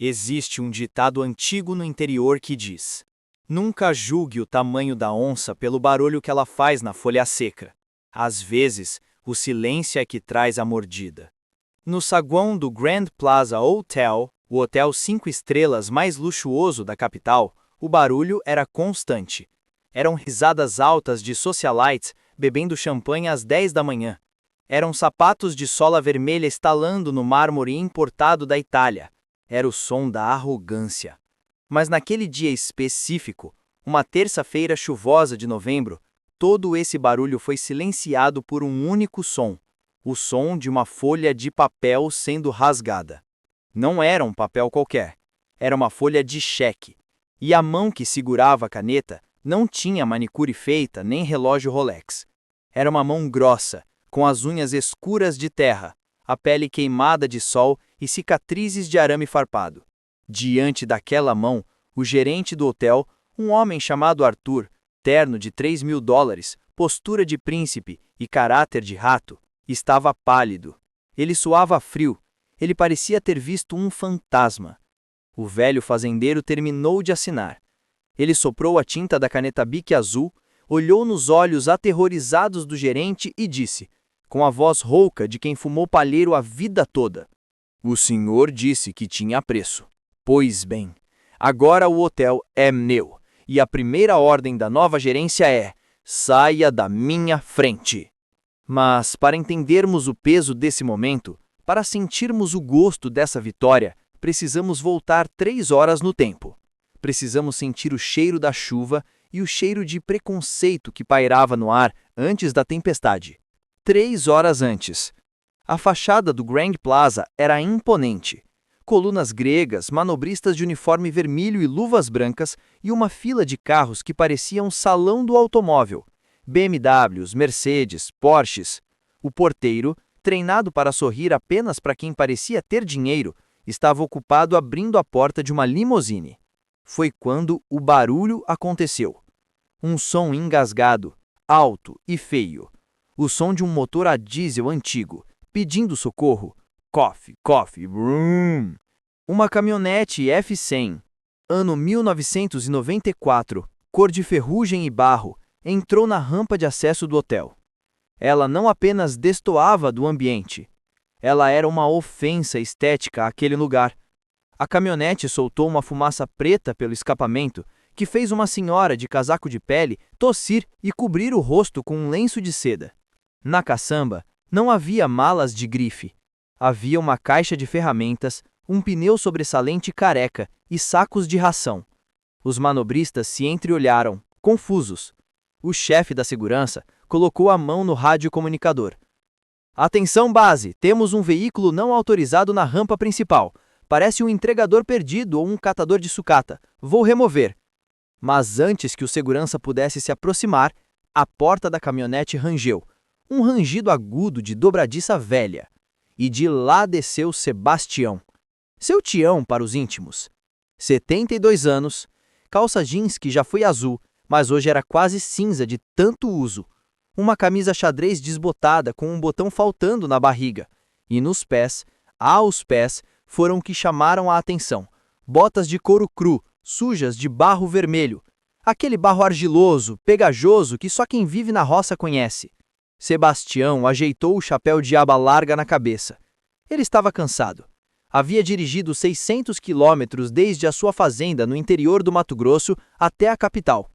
Existe um ditado antigo no interior que diz: nunca julgue o tamanho da onça pelo barulho que ela faz na folha seca. Às vezes, o silêncio é que traz a mordida. No saguão do Grand Plaza Hotel, o hotel 5 estrelas mais luxuoso da capital, o barulho era constante. Eram risadas altas de socialites bebendo champanhe às 10 da manhã. Eram sapatos de sola vermelha estalando no mármore importado da Itália. Era o som da arrogância. Mas naquele dia específico, uma terça-feira chuvosa de novembro, todo esse barulho foi silenciado por um único som: o som de uma folha de papel sendo rasgada. Não era um papel qualquer, era uma folha de cheque. E a mão que segurava a caneta não tinha manicure feita nem relógio Rolex. Era uma mão grossa, com as unhas escuras de terra, a pele queimada de sol e cicatrizes de arame farpado. Diante daquela mão, o gerente do hotel, um homem chamado Arthur, terno de $3.000, postura de príncipe e caráter de rato, estava pálido. Ele suava frio, ele parecia ter visto um fantasma. O velho fazendeiro terminou de assinar. Ele soprou a tinta da caneta Bic azul, olhou nos olhos aterrorizados do gerente e disse, com a voz rouca de quem fumou palheiro a vida toda: "O senhor disse que tinha preço. Pois bem, agora o hotel é meu, e a primeira ordem da nova gerência é: saia da minha frente." Mas, para entendermos o peso desse momento, para sentirmos o gosto dessa vitória, precisamos voltar 3 horas no tempo. Precisamos sentir o cheiro da chuva e o cheiro de preconceito que pairava no ar antes da tempestade. 3 horas antes. A fachada do Grand Plaza era imponente. Colunas gregas, manobristas de uniforme vermelho e luvas brancas e uma fila de carros que parecia um salão do automóvel. BMWs, Mercedes, Porsches. O porteiro, treinado para sorrir apenas para quem parecia ter dinheiro, estava ocupado abrindo a porta de uma limusine. Foi quando o barulho aconteceu. Um som engasgado, alto e feio. O som de um motor a diesel antigo, pedindo socorro. Coffee, coffee, vroom. Uma caminhonete F100, ano 1994, cor de ferrugem e barro, entrou na rampa de acesso do hotel. Ela não apenas destoava do ambiente, ela era uma ofensa estética àquele lugar. A caminhonete soltou uma fumaça preta pelo escapamento que fez uma senhora de casaco de pele tossir e cobrir o rosto com um lenço de seda. Na caçamba, não havia malas de grife. Havia uma caixa de ferramentas, um pneu sobressalente careca e sacos de ração. Os manobristas se entreolharam, confusos. O chefe da segurança colocou a mão no radiocomunicador. "Atenção base, temos um veículo não autorizado na rampa principal. Parece um entregador perdido ou um catador de sucata. Vou remover." Mas antes que o segurança pudesse se aproximar, a porta da caminhonete rangeu. Um rangido agudo de dobradiça velha. E de lá desceu Sebastião. Seu tião para os íntimos. 72 anos, calça jeans que já foi azul, mas hoje era quase cinza de tanto uso. Uma camisa xadrez desbotada com um botão faltando na barriga. E nos pés, aos pés, foram o que chamaram a atenção. Botas de couro cru, sujas de barro vermelho. Aquele barro argiloso, pegajoso que só quem vive na roça conhece. Sebastião ajeitou o chapéu de aba larga na cabeça. Ele estava cansado. Havia dirigido 600 quilômetros desde a sua fazenda no interior do Mato Grosso até a capital.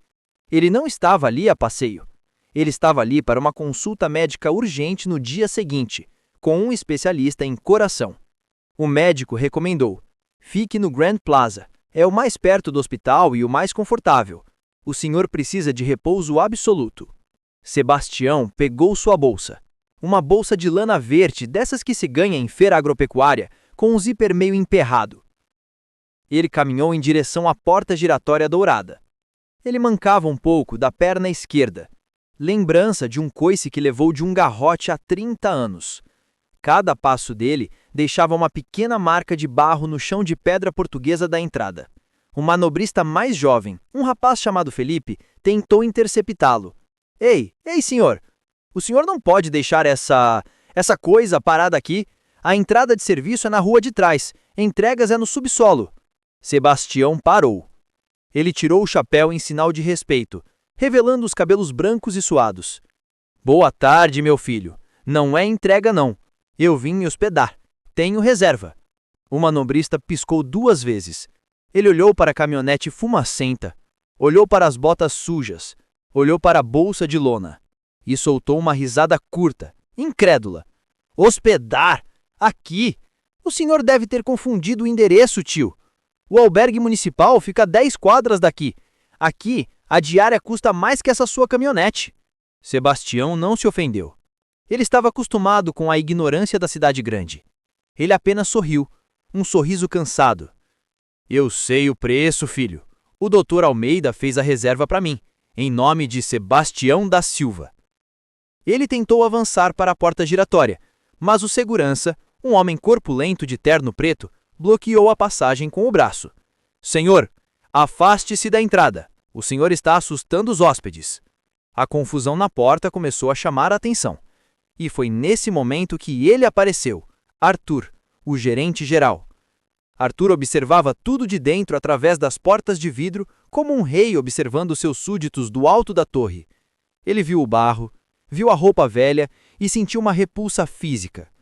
Ele não estava ali a passeio. Ele estava ali para uma consulta médica urgente no dia seguinte, com um especialista em coração. O médico recomendou: fique no Grand Plaza. É o mais perto do hospital e o mais confortável. O senhor precisa de repouso absoluto. Sebastião pegou sua bolsa. Uma bolsa de lana verde, dessas que se ganha em feira agropecuária, com um zíper meio emperrado. Ele caminhou em direção à porta giratória dourada. Ele mancava um pouco da perna esquerda. Lembrança de um coice que levou de um garrote há 30 anos. Cada passo dele deixava uma pequena marca de barro no chão de pedra portuguesa da entrada. O manobrista mais jovem, um rapaz chamado Felipe, tentou interceptá-lo. Ei, senhor! O senhor não pode deixar essa coisa parada aqui. A entrada de serviço é na rua de trás, entregas é no subsolo. Sebastião parou. Ele tirou o chapéu em sinal de respeito, revelando os cabelos brancos e suados. Boa tarde, meu filho. Não é entrega, não. Eu vim me hospedar. Tenho reserva. O manobrista piscou 2 vezes. Ele olhou para a caminhonete fumacenta, olhou para as botas sujas, olhou para a bolsa de lona e soltou uma risada curta, incrédula. Hospedar? Aqui? O senhor deve ter confundido o endereço, tio. O albergue municipal fica a 10 quadras daqui. Aqui, a diária custa mais que essa sua caminhonete. Sebastião não se ofendeu. Ele estava acostumado com a ignorância da cidade grande. Ele apenas sorriu, um sorriso cansado. Eu sei o preço, filho. O Dr. Almeida fez a reserva para mim, em nome de Sebastião da Silva. Ele tentou avançar para a porta giratória, mas o segurança, um homem corpulento de terno preto, bloqueou a passagem com o braço. Senhor, afaste-se da entrada. O senhor está assustando os hóspedes. A confusão na porta começou a chamar a atenção. E foi nesse momento que ele apareceu, Arthur, o gerente geral. Arthur observava tudo de dentro através das portas de vidro, como um rei observando seus súditos do alto da torre. Ele viu o barro, viu a roupa velha e sentiu uma repulsa física.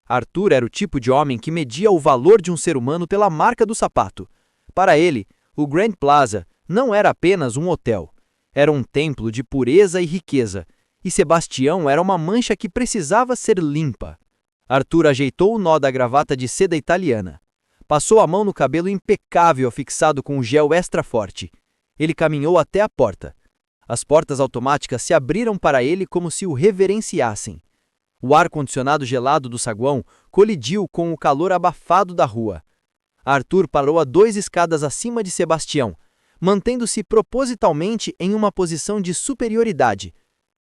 Arthur era o tipo de homem que media o valor de um ser humano pela marca do sapato. Para ele, o Grand Plaza não era apenas um hotel. Era um templo de pureza e riqueza, e Sebastião era uma mancha que precisava ser limpa. Arthur ajeitou o nó da gravata de seda italiana. Passou a mão no cabelo impecável fixado com um gel extra forte. Ele caminhou até a porta. As portas automáticas se abriram para ele como se o reverenciassem. O ar-condicionado gelado do saguão colidiu com o calor abafado da rua. Arthur parou a 2 escadas acima de Sebastião, mantendo-se propositalmente em uma posição de superioridade.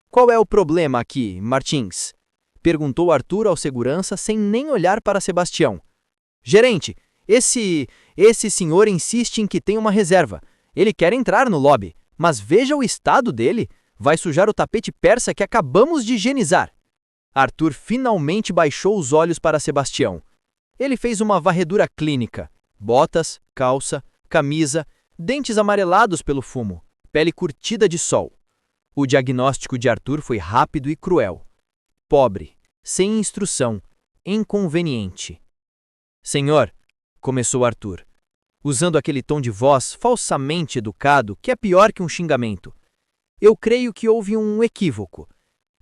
Qual é o problema aqui, Martins? Perguntou Arthur ao segurança sem nem olhar para Sebastião. Gerente, esse senhor insiste em que tem uma reserva. Ele quer entrar no lobby, mas veja o estado dele. Vai sujar o tapete persa que acabamos de higienizar. Arthur finalmente baixou os olhos para Sebastião. Ele fez uma varredura clínica. Botas, calça, camisa, dentes amarelados pelo fumo, pele curtida de sol. O diagnóstico de Arthur foi rápido e cruel. Pobre, sem instrução, inconveniente. Senhor, começou Arthur, usando aquele tom de voz falsamente educado que é pior que um xingamento. Eu creio que houve um equívoco.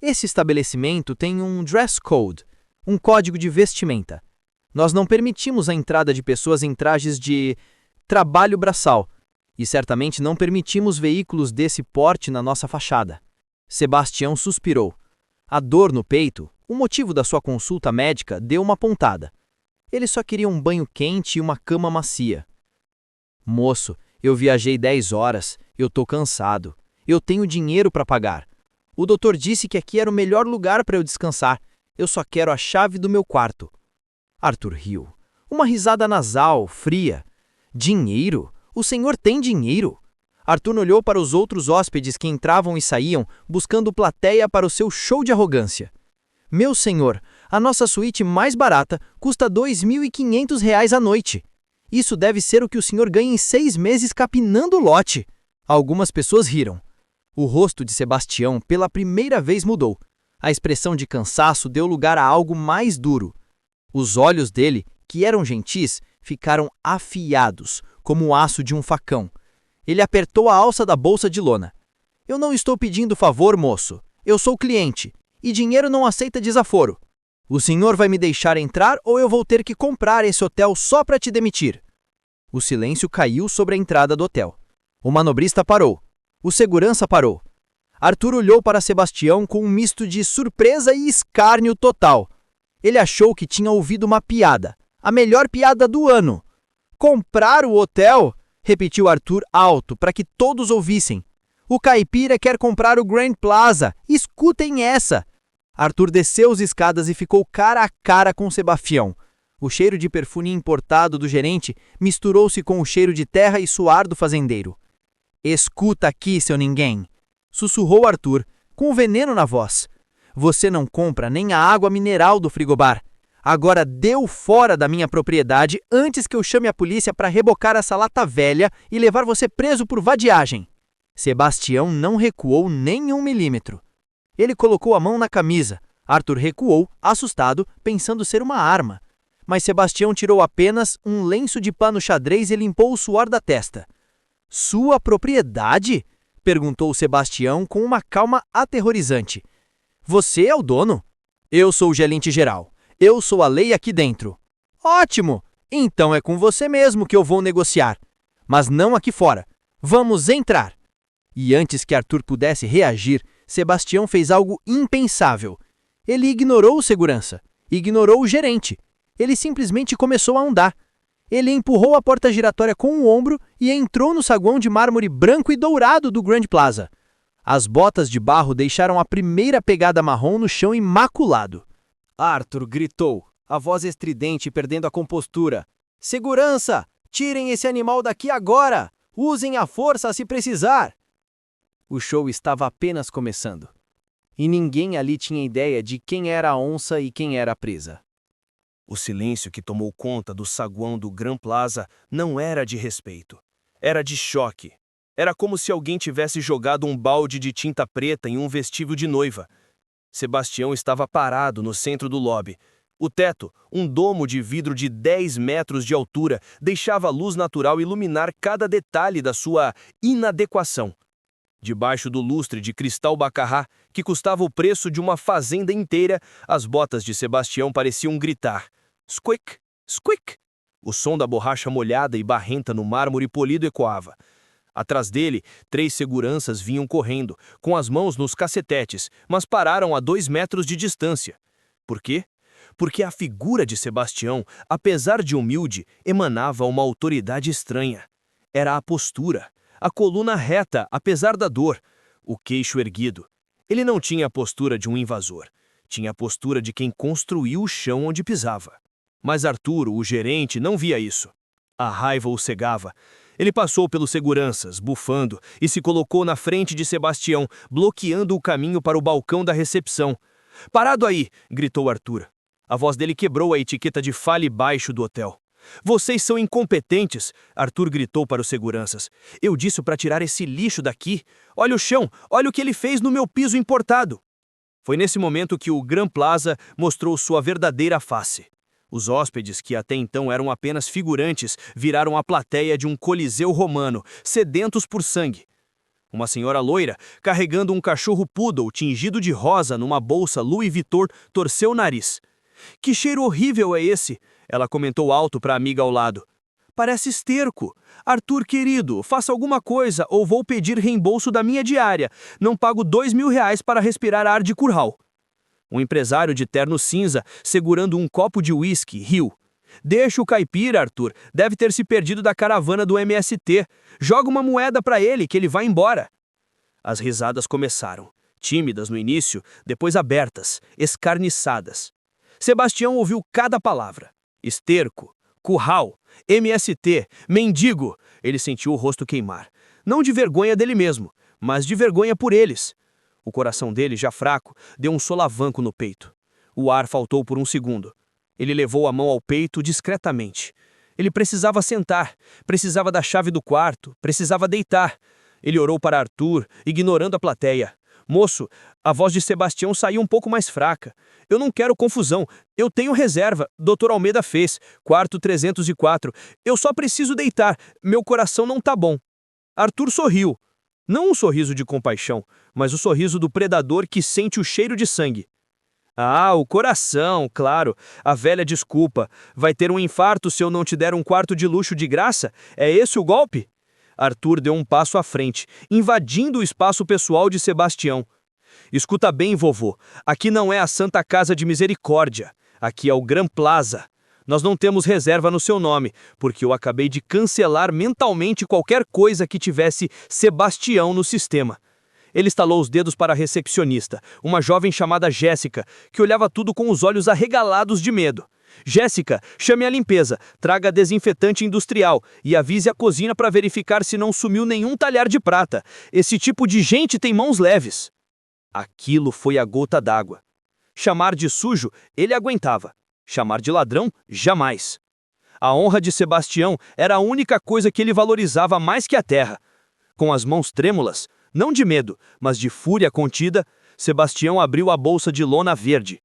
Esse estabelecimento tem um dress code, um código de vestimenta. Nós não permitimos a entrada de pessoas em trajes de trabalho braçal, e certamente não permitimos veículos desse porte na nossa fachada. Sebastião suspirou. A dor no peito, o motivo da sua consulta médica, deu uma pontada. Ele só queria um banho quente e uma cama macia. Moço, eu viajei 10 horas, eu tô cansado. Eu tenho dinheiro para pagar. O doutor disse que aqui era o melhor lugar para eu descansar. Eu só quero a chave do meu quarto. Arthur riu. Uma risada nasal, fria. Dinheiro? O senhor tem dinheiro? Arthur olhou para os outros hóspedes que entravam e saíam, buscando plateia para o seu show de arrogância. Meu senhor, a nossa suíte mais barata custa R$ 2.500 a noite. Isso deve ser o que o senhor ganha em 6 meses capinando o lote. Algumas pessoas riram. O rosto de Sebastião pela primeira vez mudou. A expressão de cansaço deu lugar a algo mais duro. Os olhos dele, que eram gentis, ficaram afiados, como o aço de um facão. Ele apertou a alça da bolsa de lona. Eu não estou pedindo favor, moço. Eu sou cliente, e dinheiro não aceita desaforo. O senhor vai me deixar entrar ou eu vou ter que comprar esse hotel só para te demitir? O silêncio caiu sobre a entrada do hotel. O manobrista parou. O segurança parou. Arthur olhou para Sebastião com um misto de surpresa e escárnio total. Ele achou que tinha ouvido uma piada. A melhor piada do ano. Comprar o hotel? Repetiu Arthur alto para que todos ouvissem. O caipira quer comprar o Grand Plaza. Escutem essa! Arthur desceu as escadas e ficou cara a cara com Sebastião. O cheiro de perfume importado do gerente misturou-se com o cheiro de terra e suar do fazendeiro. Escuta aqui, seu ninguém! Sussurrou Arthur, com o veneno na voz. Você não compra nem a água mineral do frigobar. Agora deu fora da minha propriedade antes que eu chame a polícia para rebocar essa lata velha e levar você preso por vadiagem. Sebastião não recuou nem 1 milímetro. Ele colocou a mão na camisa. Arthur recuou, assustado, pensando ser uma arma. Mas Sebastião tirou apenas um lenço de pano xadrez e limpou o suor da testa. Sua propriedade? Perguntou Sebastião com uma calma aterrorizante. Você é o dono? Eu sou o gerente geral. Eu sou a lei aqui dentro. Ótimo! Então é com você mesmo que eu vou negociar. Mas não aqui fora. Vamos entrar. E antes que Arthur pudesse reagir, Sebastião fez algo impensável. Ele ignorou o segurança, ignorou o gerente. Ele simplesmente começou a andar. Ele empurrou a porta giratória com o ombro e entrou no saguão de mármore branco e dourado do Grand Plaza. As botas de barro deixaram a primeira pegada marrom no chão imaculado. Arthur gritou, a voz estridente perdendo a compostura. Segurança! Tirem esse animal daqui agora! Usem a força se precisar! O show estava apenas começando. E ninguém ali tinha ideia de quem era a onça e quem era a presa. O silêncio que tomou conta do saguão do Grand Plaza não era de respeito. Era de choque. Era como se alguém tivesse jogado um balde de tinta preta em um vestível de noiva. Sebastião estava parado no centro do lobby. O teto, um domo de vidro de 10 metros de altura, deixava a luz natural iluminar cada detalhe da sua inadequação. Debaixo do lustre de cristal Baccarat, que custava o preço de uma fazenda inteira, as botas de Sebastião pareciam gritar. Squick, squick! O som da borracha molhada e barrenta no mármore polido ecoava. Atrás dele, 3 seguranças vinham correndo, com as mãos nos cacetetes, mas pararam a 2 metros de distância. Por quê? Porque a figura de Sebastião, apesar de humilde, emanava uma autoridade estranha. Era a postura, a coluna reta, apesar da dor, o queixo erguido. Ele não tinha a postura de um invasor, tinha a postura de quem construiu o chão onde pisava. Mas Arthur, o gerente, não via isso. A raiva o cegava. Ele passou pelos seguranças, bufando, e se colocou na frente de Sebastião, bloqueando o caminho para o balcão da recepção. "Parado aí!" gritou Arthur. A voz dele quebrou a etiqueta de fale baixo do hotel. "Vocês são incompetentes!" Arthur gritou para os seguranças. "Eu disse para tirar esse lixo daqui. Olha o chão, olha o que ele fez no meu piso importado." Foi nesse momento que o Grand Plaza mostrou sua verdadeira face. Os hóspedes, que até então eram apenas figurantes, viraram a plateia de um coliseu romano, sedentos por sangue. Uma senhora loira, carregando um cachorro poodle tingido de rosa numa bolsa Louis Vuitton, torceu o nariz. "Que cheiro horrível é esse?" ela comentou alto para a amiga ao lado. "Parece esterco. Arthur, querido, faça alguma coisa ou vou pedir reembolso da minha diária. Não pago R$2.000 para respirar ar de curral." Um empresário de terno cinza, segurando um copo de uísque, riu. "Deixa o caipira, Arthur. Deve ter se perdido da caravana do MST. Joga uma moeda para ele, que ele vai embora." As risadas começaram. Tímidas no início, depois abertas, escarniçadas. Sebastião ouviu cada palavra. Esterco, curral, MST, mendigo. Ele sentiu o rosto queimar. Não de vergonha dele mesmo, mas de vergonha por eles. O coração dele, já fraco, deu um solavanco no peito. O ar faltou por um segundo. Ele levou a mão ao peito discretamente. Ele precisava sentar, precisava da chave do quarto, precisava deitar. Ele orou para Arthur, ignorando a plateia. "Moço," a voz de Sebastião saiu um pouco mais fraca. "Eu não quero confusão. Eu tenho reserva. Dr. Almeida fez. Quarto 304. Eu só preciso deitar. Meu coração não tá bom." Arthur sorriu. Não um sorriso de compaixão, mas o sorriso do predador que sente o cheiro de sangue. "Ah, o coração, claro. A velha desculpa. Vai ter um infarto se eu não te der um quarto de luxo de graça? É esse o golpe?" Arthur deu um passo à frente, invadindo o espaço pessoal de Sebastião. "Escuta bem, vovô. Aqui não é a Santa Casa de Misericórdia. Aqui é o Grand Plaza. Nós não temos reserva no seu nome, porque eu acabei de cancelar mentalmente qualquer coisa que tivesse Sebastião no sistema." Ele estalou os dedos para a recepcionista, uma jovem chamada Jéssica, que olhava tudo com os olhos arregalados de medo. "Jéssica, chame a limpeza, traga desinfetante industrial e avise a cozinha para verificar se não sumiu nenhum talher de prata. Esse tipo de gente tem mãos leves." Aquilo foi a gota d'água. Chamar de sujo, ele aguentava. Chamar de ladrão, jamais. A honra de Sebastião era a única coisa que ele valorizava mais que a terra. Com as mãos trêmulas, não de medo, mas de fúria contida, Sebastião abriu a bolsa de lona verde.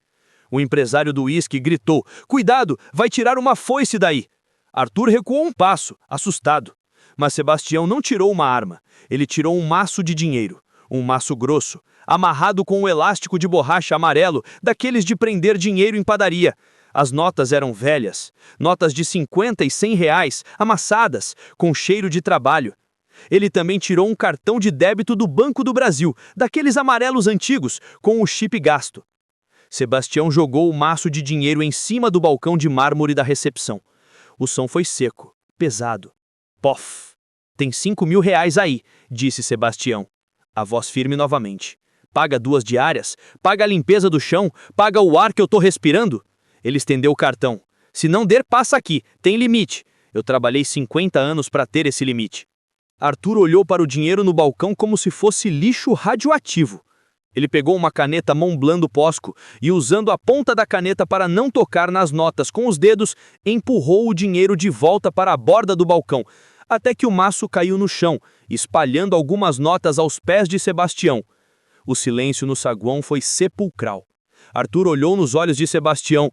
O empresário do uísque gritou: "Cuidado, vai tirar uma foice daí!" Arthur recuou um passo, assustado. Mas Sebastião não tirou uma arma. Ele tirou um maço de dinheiro. Um maço grosso, amarrado com um elástico de borracha amarelo, daqueles de prender dinheiro em padaria. As notas eram velhas, notas de 50 e 100 reais, amassadas, com cheiro de trabalho. Ele também tirou um cartão de débito do Banco do Brasil, daqueles amarelos antigos, com o chip gasto. Sebastião jogou o maço de dinheiro em cima do balcão de mármore da recepção. O som foi seco, pesado. "Pof! Tem 5.000 reais aí", disse Sebastião. A voz firme novamente. "Paga 2 diárias? Paga a limpeza do chão? Paga o ar que eu tô respirando?" Ele estendeu o cartão. "Se não der, passa aqui. Tem limite. Eu trabalhei 50 anos para ter esse limite." Arthur olhou para o dinheiro no balcão como se fosse lixo radioativo. Ele pegou uma caneta Montblanc do Posco e, usando a ponta da caneta para não tocar nas notas com os dedos, empurrou o dinheiro de volta para a borda do balcão, até que o maço caiu no chão, espalhando algumas notas aos pés de Sebastião. O silêncio no saguão foi sepulcral. Arthur olhou nos olhos de Sebastião.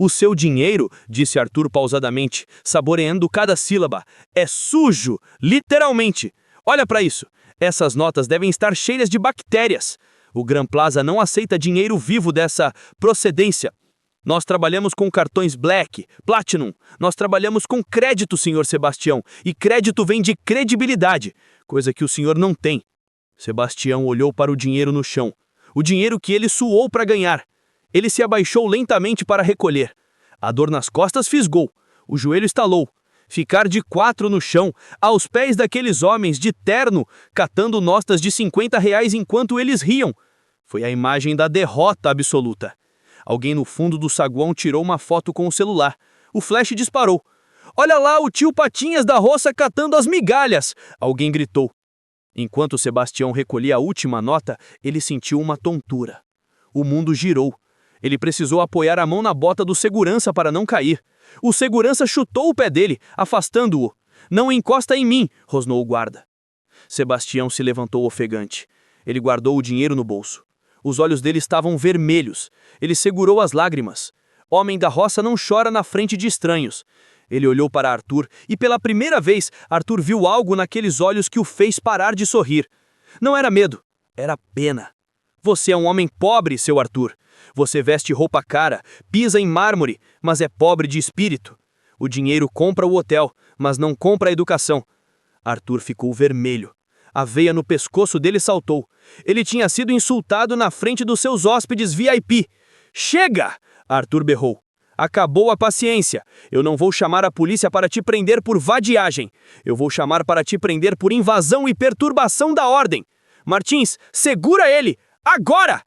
"O seu dinheiro", disse Arthur pausadamente, saboreando cada sílaba, "é sujo, literalmente. Olha para isso. Essas notas devem estar cheias de bactérias. O Gran Plaza não aceita dinheiro vivo dessa procedência. Nós trabalhamos com cartões Black, Platinum. Nós trabalhamos com crédito, senhor Sebastião, e crédito vem de credibilidade, coisa que o senhor não tem." Sebastião olhou para o dinheiro no chão, o dinheiro que ele suou para ganhar. Ele se abaixou lentamente para recolher. A dor nas costas fisgou, o joelho estalou. Ficar de 4 no chão, aos pés daqueles homens de terno, catando notas de 50 reais enquanto eles riam. Foi a imagem da derrota absoluta. Alguém no fundo do saguão tirou uma foto com o celular. O flash disparou. "Olha lá o tio Patinhas da roça catando as migalhas!" Alguém gritou. Enquanto Sebastião recolhia a última nota, ele sentiu uma tontura. O mundo girou. Ele precisou apoiar a mão na bota do segurança para não cair. O segurança chutou o pé dele, afastando-o. "Não encosta em mim", rosnou o guarda. Sebastião se levantou ofegante. Ele guardou o dinheiro no bolso. Os olhos dele estavam vermelhos. Ele segurou as lágrimas. Homem da roça não chora na frente de estranhos. Ele olhou para Arthur e pela primeira vez Arthur viu algo naqueles olhos que o fez parar de sorrir. Não era medo, era pena. "Você é um homem pobre, seu Arthur. Você veste roupa cara, pisa em mármore, mas é pobre de espírito. O dinheiro compra o hotel, mas não compra a educação." Arthur ficou vermelho. A veia no pescoço dele saltou. Ele tinha sido insultado na frente dos seus hóspedes VIP. "Chega!" Arthur berrou. "Acabou a paciência. Eu não vou chamar a polícia para te prender por vadiagem. Eu vou chamar para te prender por invasão e perturbação da ordem. Martins, segura ele! Agora!"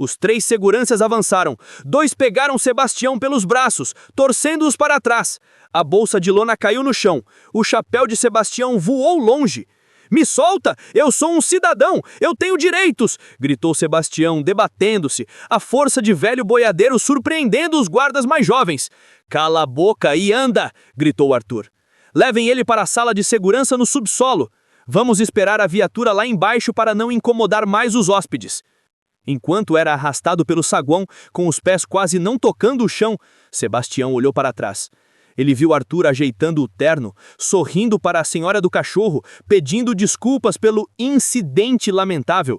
Os 3 seguranças avançaram. 2 pegaram Sebastião pelos braços, torcendo-os para trás. A bolsa de lona caiu no chão. O chapéu de Sebastião voou longe. "Me solta! Eu sou um cidadão! Eu tenho direitos!" gritou Sebastião, debatendo-se, a força de velho boiadeiro surpreendendo os guardas mais jovens. "Cala a boca e anda!" gritou Arthur. "Levem ele para a sala de segurança no subsolo. Vamos esperar a viatura lá embaixo para não incomodar mais os hóspedes." Enquanto era arrastado pelo saguão, com os pés quase não tocando o chão, Sebastião olhou para trás. Ele viu Arthur ajeitando o terno, sorrindo para a senhora do cachorro, pedindo desculpas pelo incidente lamentável.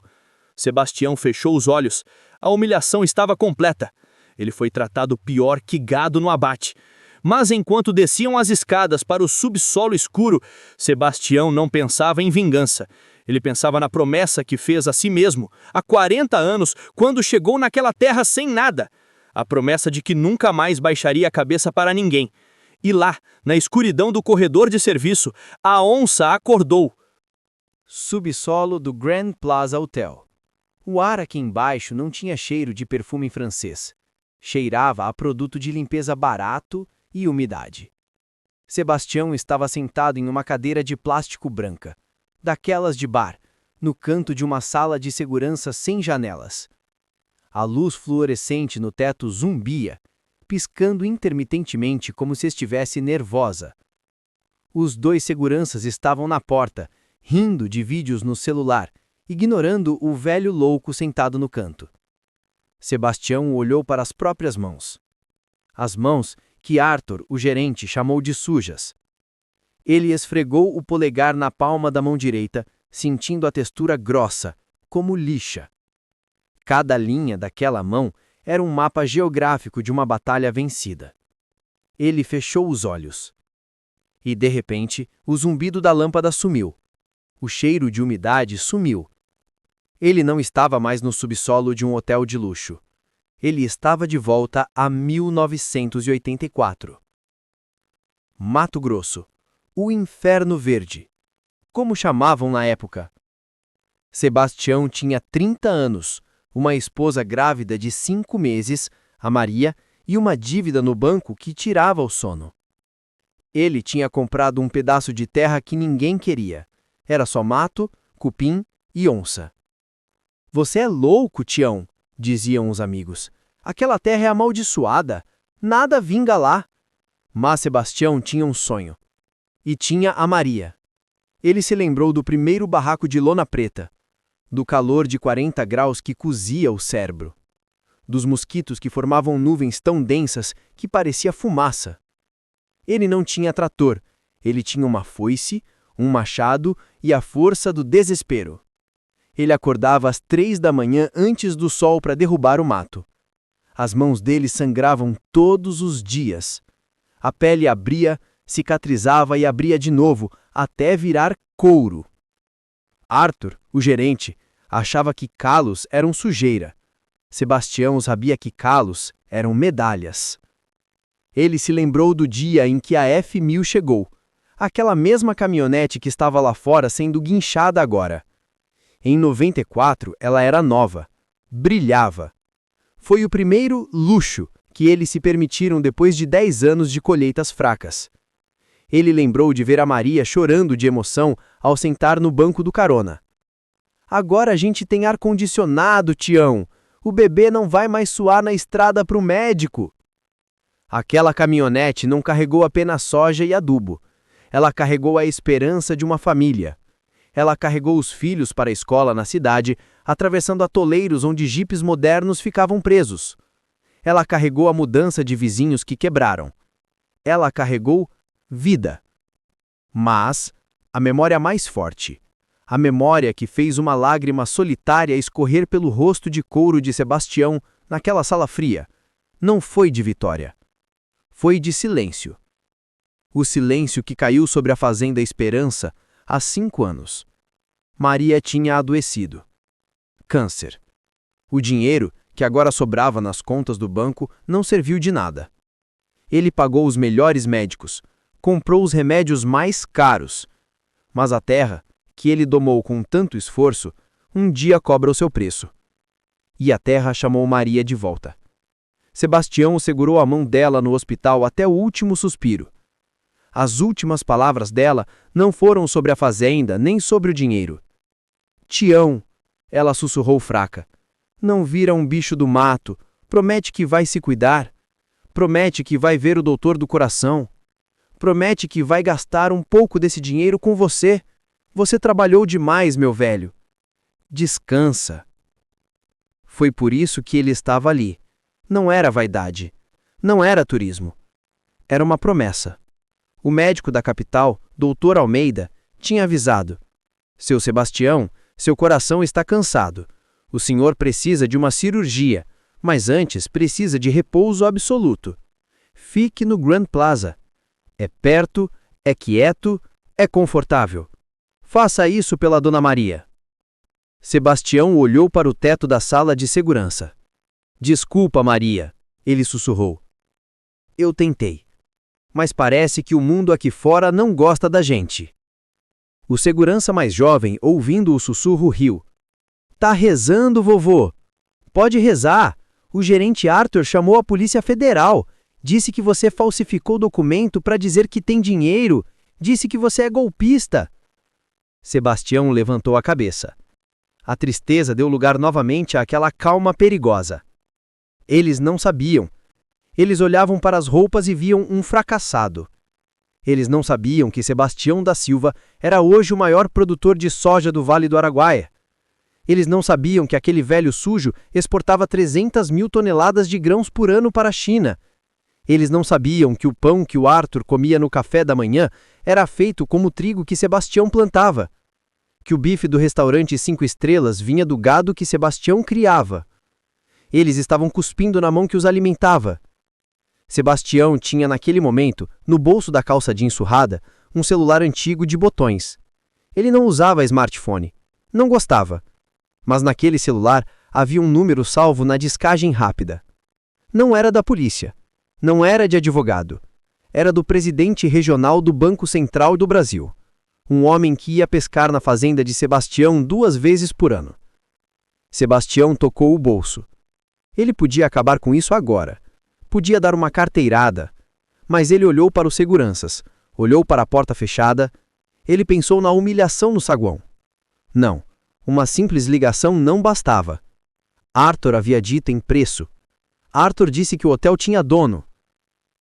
Sebastião fechou os olhos. A humilhação estava completa. Ele foi tratado pior que gado no abate. Mas enquanto desciam as escadas para o subsolo escuro, Sebastião não pensava em vingança. Ele pensava na promessa que fez a si mesmo, há 40 anos, quando chegou naquela terra sem nada. A promessa de que nunca mais baixaria a cabeça para ninguém. E lá, na escuridão do corredor de serviço, a onça acordou. Subsolo do Grand Plaza Hotel. O ar aqui embaixo não tinha cheiro de perfume francês. Cheirava a produto de limpeza barato e umidade. Sebastião estava sentado em uma cadeira de plástico branca, daquelas de bar, no canto de uma sala de segurança sem janelas. A luz fluorescente no teto zumbia, piscando intermitentemente como se estivesse nervosa. Os dois seguranças estavam na porta, rindo de vídeos no celular, ignorando o velho louco sentado no canto. Sebastião olhou para as próprias mãos. As mãos que Arthur, o gerente, chamou de sujas. Ele esfregou o polegar na palma da mão direita, sentindo a textura grossa, como lixa. Cada linha daquela mão era um mapa geográfico de uma batalha vencida. Ele fechou os olhos. E, de repente, o zumbido da lâmpada sumiu. O cheiro de umidade sumiu. Ele não estava mais no subsolo de um hotel de luxo. Ele estava de volta a 1984. Mato Grosso. O Inferno Verde. Como chamavam na época? Sebastião tinha 30 anos, uma esposa grávida de 5 meses, a Maria, e uma dívida no banco que tirava o sono. Ele tinha comprado um pedaço de terra que ninguém queria. Era só mato, cupim e onça. "Você é louco, Tião", diziam os amigos. "Aquela terra é amaldiçoada. Nada vinga lá." Mas Sebastião tinha um sonho. E tinha a Maria. Ele se lembrou do primeiro barraco de lona preta, do calor de 40 graus que cozia o cérebro, dos mosquitos que formavam nuvens tão densas que parecia fumaça. Ele não tinha trator, ele tinha uma foice, um machado e a força do desespero. Ele acordava às 3 da manhã antes do sol para derrubar o mato. As mãos dele sangravam todos os dias. A pele abria, cicatrizava e abria de novo, até virar couro. Arthur, o gerente, achava que calos eram sujeira. Sebastião sabia que calos eram medalhas. Ele se lembrou do dia em que a F1000 chegou, aquela mesma caminhonete que estava lá fora sendo guinchada agora. Em 94, ela era nova, brilhava. Foi o primeiro luxo que eles se permitiram depois de 10 anos de colheitas fracas. Ele lembrou de ver a Maria chorando de emoção ao sentar no banco do carona. "Agora a gente tem ar-condicionado, Tião. O bebê não vai mais suar na estrada para o médico." Aquela caminhonete não carregou apenas soja e adubo. Ela carregou a esperança de uma família. Ela carregou os filhos para a escola na cidade, atravessando atoleiros onde jipes modernos ficavam presos. Ela carregou a mudança de vizinhos que quebraram. Ela carregou vida. Mas a memória mais forte, a memória que fez uma lágrima solitária escorrer pelo rosto de couro de Sebastião naquela sala fria, não foi de vitória. Foi de silêncio. O silêncio que caiu sobre a fazenda Esperança há 5 anos. Maria tinha adoecido. Câncer. O dinheiro, que agora sobrava nas contas do banco, não serviu de nada. Ele pagou os melhores médicos, comprou os remédios mais caros. Mas a terra, que ele domou com tanto esforço, um dia cobra o seu preço. E a terra chamou Maria de volta. Sebastião segurou a mão dela no hospital até o último suspiro. As últimas palavras dela não foram sobre a fazenda nem sobre o dinheiro. "Tião", ela sussurrou fraca, "não vira um bicho do mato, promete que vai se cuidar, promete que vai ver o doutor do coração, promete que vai gastar um pouco desse dinheiro com você. Você trabalhou demais, meu velho. Descansa." Foi por isso que ele estava ali. Não era vaidade. Não era turismo. Era uma promessa. O médico da capital, Dr. Almeida, tinha avisado: "Seu Sebastião, seu coração está cansado. O senhor precisa de uma cirurgia, mas antes precisa de repouso absoluto. Fique no Grand Plaza. É perto, é quieto, é confortável. Faça isso pela Dona Maria." Sebastião olhou para o teto da sala de segurança. "Desculpa, Maria", ele sussurrou. "Eu tentei. Mas parece que o mundo aqui fora não gosta da gente." O segurança mais jovem, ouvindo o sussurro, riu. "Tá rezando, vovô? Pode rezar. O gerente Arthur chamou a Polícia Federal. Disse que você falsificou documento para dizer que tem dinheiro. Disse que você é golpista." Sebastião levantou a cabeça. A tristeza deu lugar novamente àquela calma perigosa. Eles não sabiam. Eles olhavam para as roupas e viam um fracassado. Eles não sabiam que Sebastião da Silva era hoje o maior produtor de soja do Vale do Araguaia. Eles não sabiam que aquele velho sujo exportava 300 mil toneladas de grãos por ano para a China. Eles não sabiam que o pão que o Arthur comia no café da manhã era feito como o trigo que Sebastião plantava. Que o bife do restaurante 5 estrelas vinha do gado que Sebastião criava. Eles estavam cuspindo na mão que os alimentava. Sebastião tinha naquele momento, no bolso da calça jeans surrada, um celular antigo de botões. Ele não usava smartphone. Não gostava. Mas naquele celular havia um número salvo na discagem rápida. Não era da polícia. Não era de advogado. Era do presidente regional do Banco Central do Brasil. Um homem que ia pescar na fazenda de Sebastião 2 vezes por ano. Sebastião tocou o bolso. Ele podia acabar com isso agora. Podia dar uma carteirada. Mas ele olhou para os seguranças. Olhou para a porta fechada. Ele pensou na humilhação no saguão. Não. Uma simples ligação não bastava. Arthur havia dito em preço. Arthur disse que o hotel tinha dono.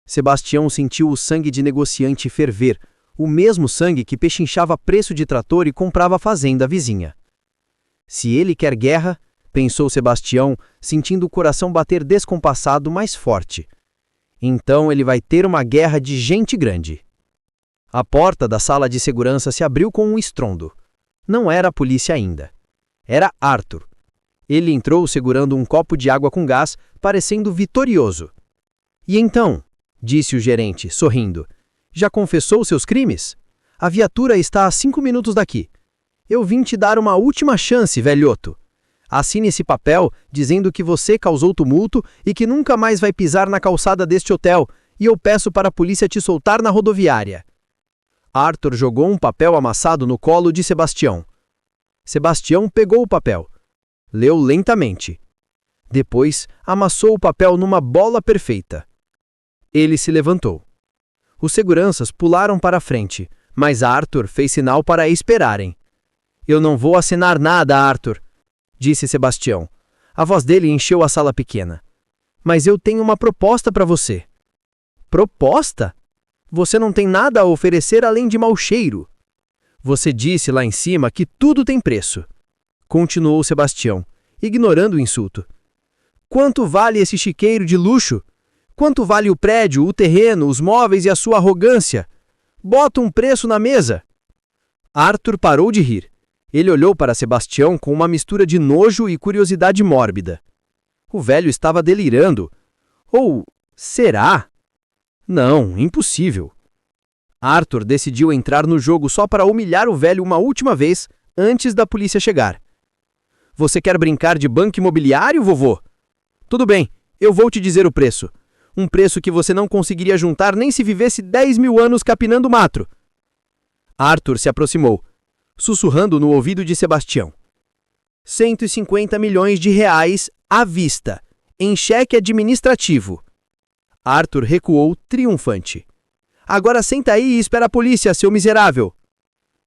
Sebastião sentiu o sangue de negociante ferver, o mesmo sangue que pechinchava preço de trator e comprava a fazenda vizinha. Se ele quer guerra, pensou Sebastião, sentindo o coração bater descompassado mais forte. Então ele vai ter uma guerra de gente grande. A porta da sala de segurança se abriu com um estrondo. Não era a polícia ainda. Era Arthur. Ele entrou segurando um copo de água com gás, parecendo vitorioso. E então, disse o gerente, sorrindo, já confessou seus crimes? A viatura está a 5 minutos daqui. Eu vim te dar uma última chance, velhoto. Assine esse papel dizendo que você causou tumulto e que nunca mais vai pisar na calçada deste hotel, e eu peço para a polícia te soltar na rodoviária. Arthur jogou um papel amassado no colo de Sebastião. Sebastião pegou o papel. Leu lentamente. Depois, amassou o papel numa bola perfeita. Ele se levantou. Os seguranças pularam para a frente, mas Arthur fez sinal para esperarem. Eu não vou assinar nada, Arthur, disse Sebastião. A voz dele encheu a sala pequena. Mas eu tenho uma proposta para você. Proposta? Você não tem nada a oferecer além de mau cheiro. Você disse lá em cima que tudo tem preço. Continuou Sebastião, ignorando o insulto. Quanto vale esse chiqueiro de luxo? Quanto vale o prédio, o terreno, os móveis e a sua arrogância? Bota um preço na mesa. Arthur parou de rir. Ele olhou para Sebastião com uma mistura de nojo e curiosidade mórbida. O velho estava delirando. Ou será? Não, impossível. Arthur decidiu entrar no jogo só para humilhar o velho uma última vez antes da polícia chegar. Você quer brincar de banco imobiliário, vovô? Tudo bem, eu vou te dizer o preço. Um preço que você não conseguiria juntar nem se vivesse 10 mil anos capinando mato. Arthur se aproximou, sussurrando no ouvido de Sebastião. 150 milhões de reais à vista, em cheque administrativo. Arthur recuou triunfante. Agora senta aí e espera a polícia, seu miserável.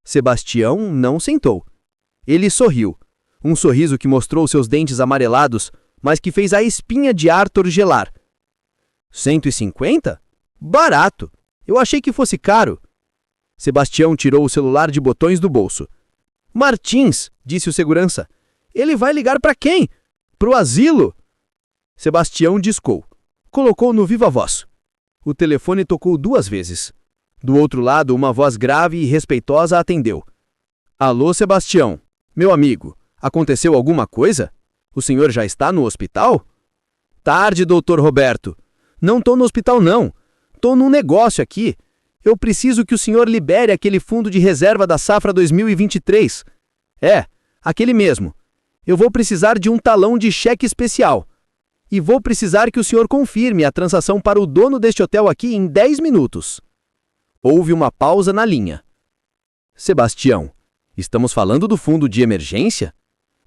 Sebastião não sentou. Ele sorriu. Um sorriso que mostrou seus dentes amarelados, mas que fez a espinha de Arthur gelar. 150? Barato. Eu achei que fosse caro. Sebastião tirou o celular de botões do bolso. Martins, disse o segurança. Ele vai ligar para quem? Pro asilo? Sebastião discou. Colocou no viva voz. O telefone tocou 2 vezes. Do outro lado, uma voz grave e respeitosa atendeu. Alô, Sebastião. Meu amigo, aconteceu alguma coisa? O senhor já está no hospital? Tarde, doutor Roberto. Não tô no hospital, não. Tô num negócio aqui. Eu preciso que o senhor libere aquele fundo de reserva da safra 2023. É, aquele mesmo. Eu vou precisar de um talão de cheque especial. E vou precisar que o senhor confirme a transação para o dono deste hotel aqui em 10 minutos. Houve uma pausa na linha. Sebastião, estamos falando do fundo de emergência?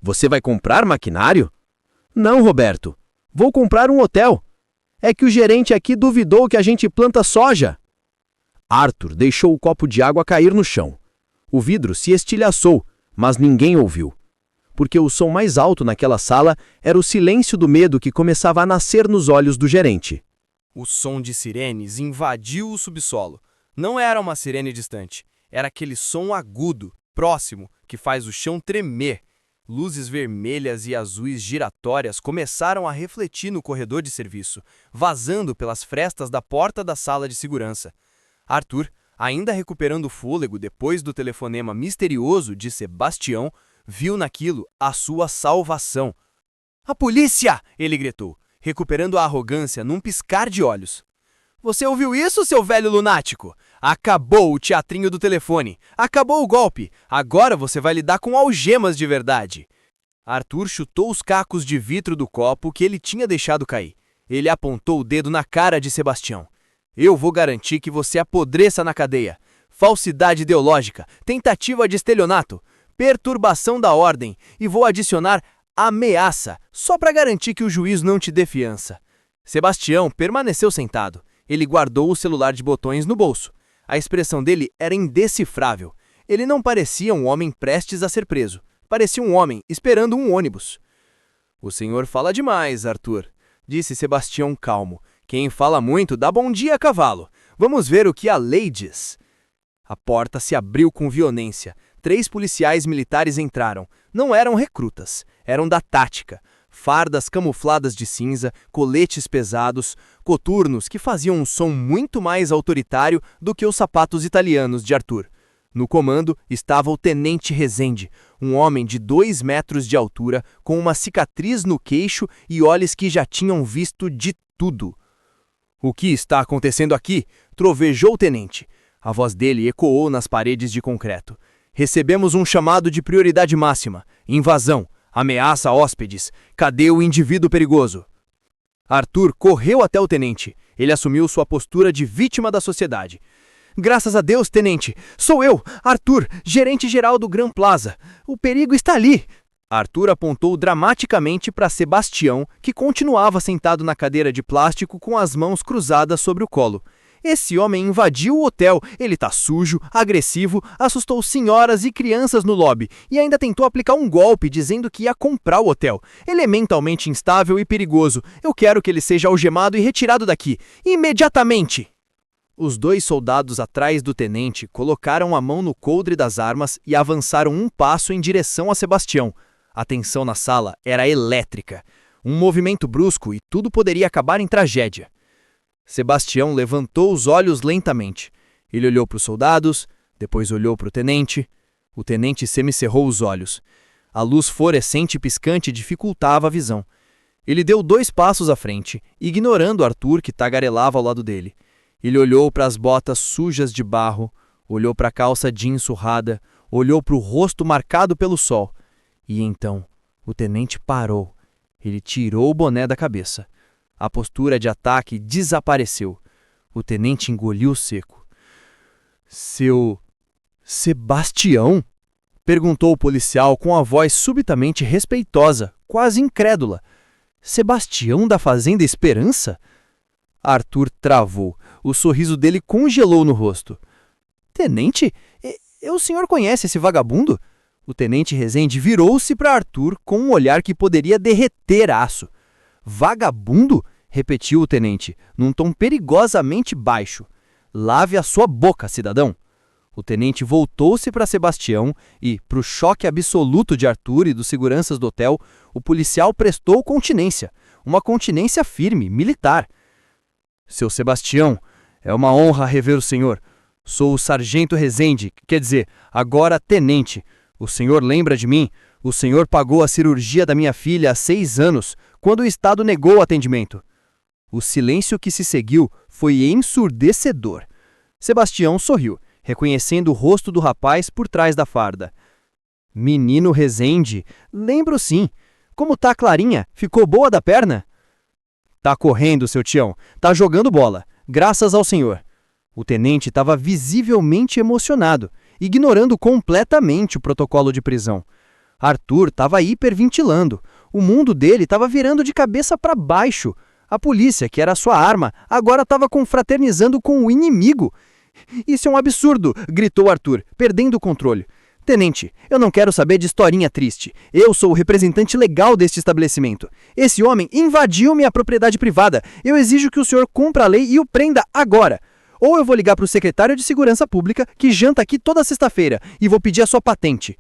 Você vai comprar maquinário? Não, Roberto. Vou comprar um hotel. É que o gerente aqui duvidou que a gente planta soja. Arthur deixou o copo de água cair no chão. O vidro se estilhaçou, mas ninguém ouviu. Porque o som mais alto naquela sala era o silêncio do medo que começava a nascer nos olhos do gerente. O som de sirenes invadiu o subsolo. Não era uma sirene distante, era aquele som agudo, próximo, que faz o chão tremer. Luzes vermelhas e azuis giratórias começaram a refletir no corredor de serviço, vazando pelas frestas da porta da sala de segurança. Arthur, ainda recuperando o fôlego depois do telefonema misterioso de Sebastião, viu naquilo a sua salvação. "A polícia!" ele gritou, recuperando a arrogância num piscar de olhos. "Você ouviu isso, seu velho lunático? Acabou o teatrinho do telefone. Acabou o golpe. Agora você vai lidar com algemas de verdade." Arthur chutou os cacos de vidro do copo que ele tinha deixado cair. Ele apontou o dedo na cara de Sebastião. "Eu vou garantir que você apodreça na cadeia. Falsidade ideológica, tentativa de estelionato, perturbação da ordem e vou adicionar ameaça, só para garantir que o juiz não te dê fiança." Sebastião permaneceu sentado. Ele guardou o celular de botões no bolso. A expressão dele era indecifrável. Ele não parecia um homem prestes a ser preso. Parecia um homem esperando um ônibus. "O senhor fala demais, Arthur", disse Sebastião calmo. "Quem fala muito dá bom dia a cavalo. Vamos ver o que a lei diz." A porta se abriu com violência. 3 policiais militares entraram. Não eram recrutas, eram da tática. Fardas camufladas de cinza, coletes pesados, coturnos que faziam um som muito mais autoritário do que os sapatos italianos de Arthur. No comando estava o Tenente Rezende, um homem de 2 metros de altura, com uma cicatriz no queixo e olhos que já tinham visto de tudo. "O que está acontecendo aqui?" trovejou o tenente. A voz dele ecoou nas paredes de concreto. "Recebemos um chamado de prioridade máxima. Invasão. Ameaça a hóspedes. Cadê o indivíduo perigoso?" Arthur correu até o tenente. Ele assumiu sua postura de vítima da sociedade. "Graças a Deus, tenente. Sou eu, Arthur, gerente-geral do Gran Plaza. O perigo está ali." Arthur apontou dramaticamente para Sebastião, que continuava sentado na cadeira de plástico com as mãos cruzadas sobre o colo. "Esse homem invadiu o hotel, ele tá sujo, agressivo, assustou senhoras e crianças no lobby e ainda tentou aplicar um golpe dizendo que ia comprar o hotel. Ele é mentalmente instável e perigoso. Eu quero que ele seja algemado e retirado daqui, imediatamente." Os 2 soldados atrás do tenente colocaram a mão no coldre das armas e avançaram um passo em direção a Sebastião. A tensão na sala era elétrica. Um movimento brusco e tudo poderia acabar em tragédia. Sebastião levantou os olhos lentamente. Ele olhou para os soldados, depois olhou para o tenente. O tenente semicerrou os olhos. A luz fluorescente e piscante dificultava a visão. Ele deu 2 passos à frente, ignorando Arthur, que tagarelava ao lado dele. Ele olhou para as botas sujas de barro, olhou para a calça jeans surrada, olhou para o rosto marcado pelo sol. E então, o tenente parou. Ele tirou o boné da cabeça. A postura de ataque desapareceu. O tenente engoliu seco. "Seu Sebastião?" perguntou o policial com a voz subitamente respeitosa, quase incrédula. "Sebastião da Fazenda Esperança?" Arthur travou. O sorriso dele congelou no rosto. "Tenente, o senhor conhece esse vagabundo?" O tenente Rezende virou-se para Arthur com um olhar que poderia derreter aço. "Vagabundo?" repetiu o tenente, num tom perigosamente baixo. "Lave a sua boca, cidadão." O tenente voltou-se para Sebastião e, para o choque absoluto de Arthur e dos seguranças do hotel, o policial prestou continência. Uma continência firme, militar. "Seu Sebastião, é uma honra rever o senhor. Sou o sargento Rezende, quer dizer, agora tenente. O senhor lembra de mim? O senhor pagou a cirurgia da minha filha há 6 anos, quando o Estado negou o atendimento." O silêncio que se seguiu foi ensurdecedor. Sebastião sorriu, reconhecendo o rosto do rapaz por trás da farda. "Menino Rezende, lembro sim. Como tá a Clarinha? Ficou boa da perna?" "Tá correndo, seu Tião. Tá jogando bola. Graças ao senhor." O tenente estava visivelmente emocionado, ignorando completamente o protocolo de prisão. Arthur estava hiperventilando. O mundo dele estava virando de cabeça para baixo. A polícia, que era sua arma, agora estava confraternizando com o inimigo. "Isso é um absurdo!" gritou Arthur, perdendo o controle. Tenente, eu não quero saber de historinha triste. Eu sou o representante legal deste estabelecimento. Esse homem invadiu minha propriedade privada. Eu exijo que o senhor cumpra a lei e o prenda agora. Ou eu vou ligar para o secretário de Segurança Pública, que janta aqui toda sexta-feira, e vou pedir a sua patente.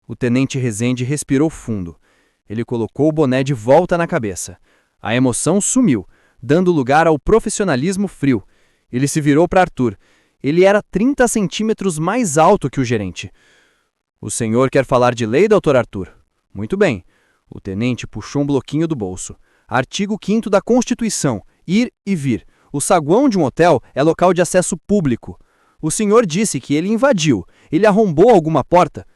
O tenente Rezende respirou fundo. Ele colocou o boné de volta na cabeça. A emoção sumiu, dando lugar ao profissionalismo frio. Ele se virou para Arthur. Ele era 30 centímetros mais alto que o gerente. O senhor quer falar de lei, doutor Arthur? Muito bem. O tenente puxou um bloquinho do bolso. Artigo 5º da Constituição. Ir e vir. O saguão de um hotel é local de acesso público. O senhor disse que ele invadiu. Ele arrombou alguma porta?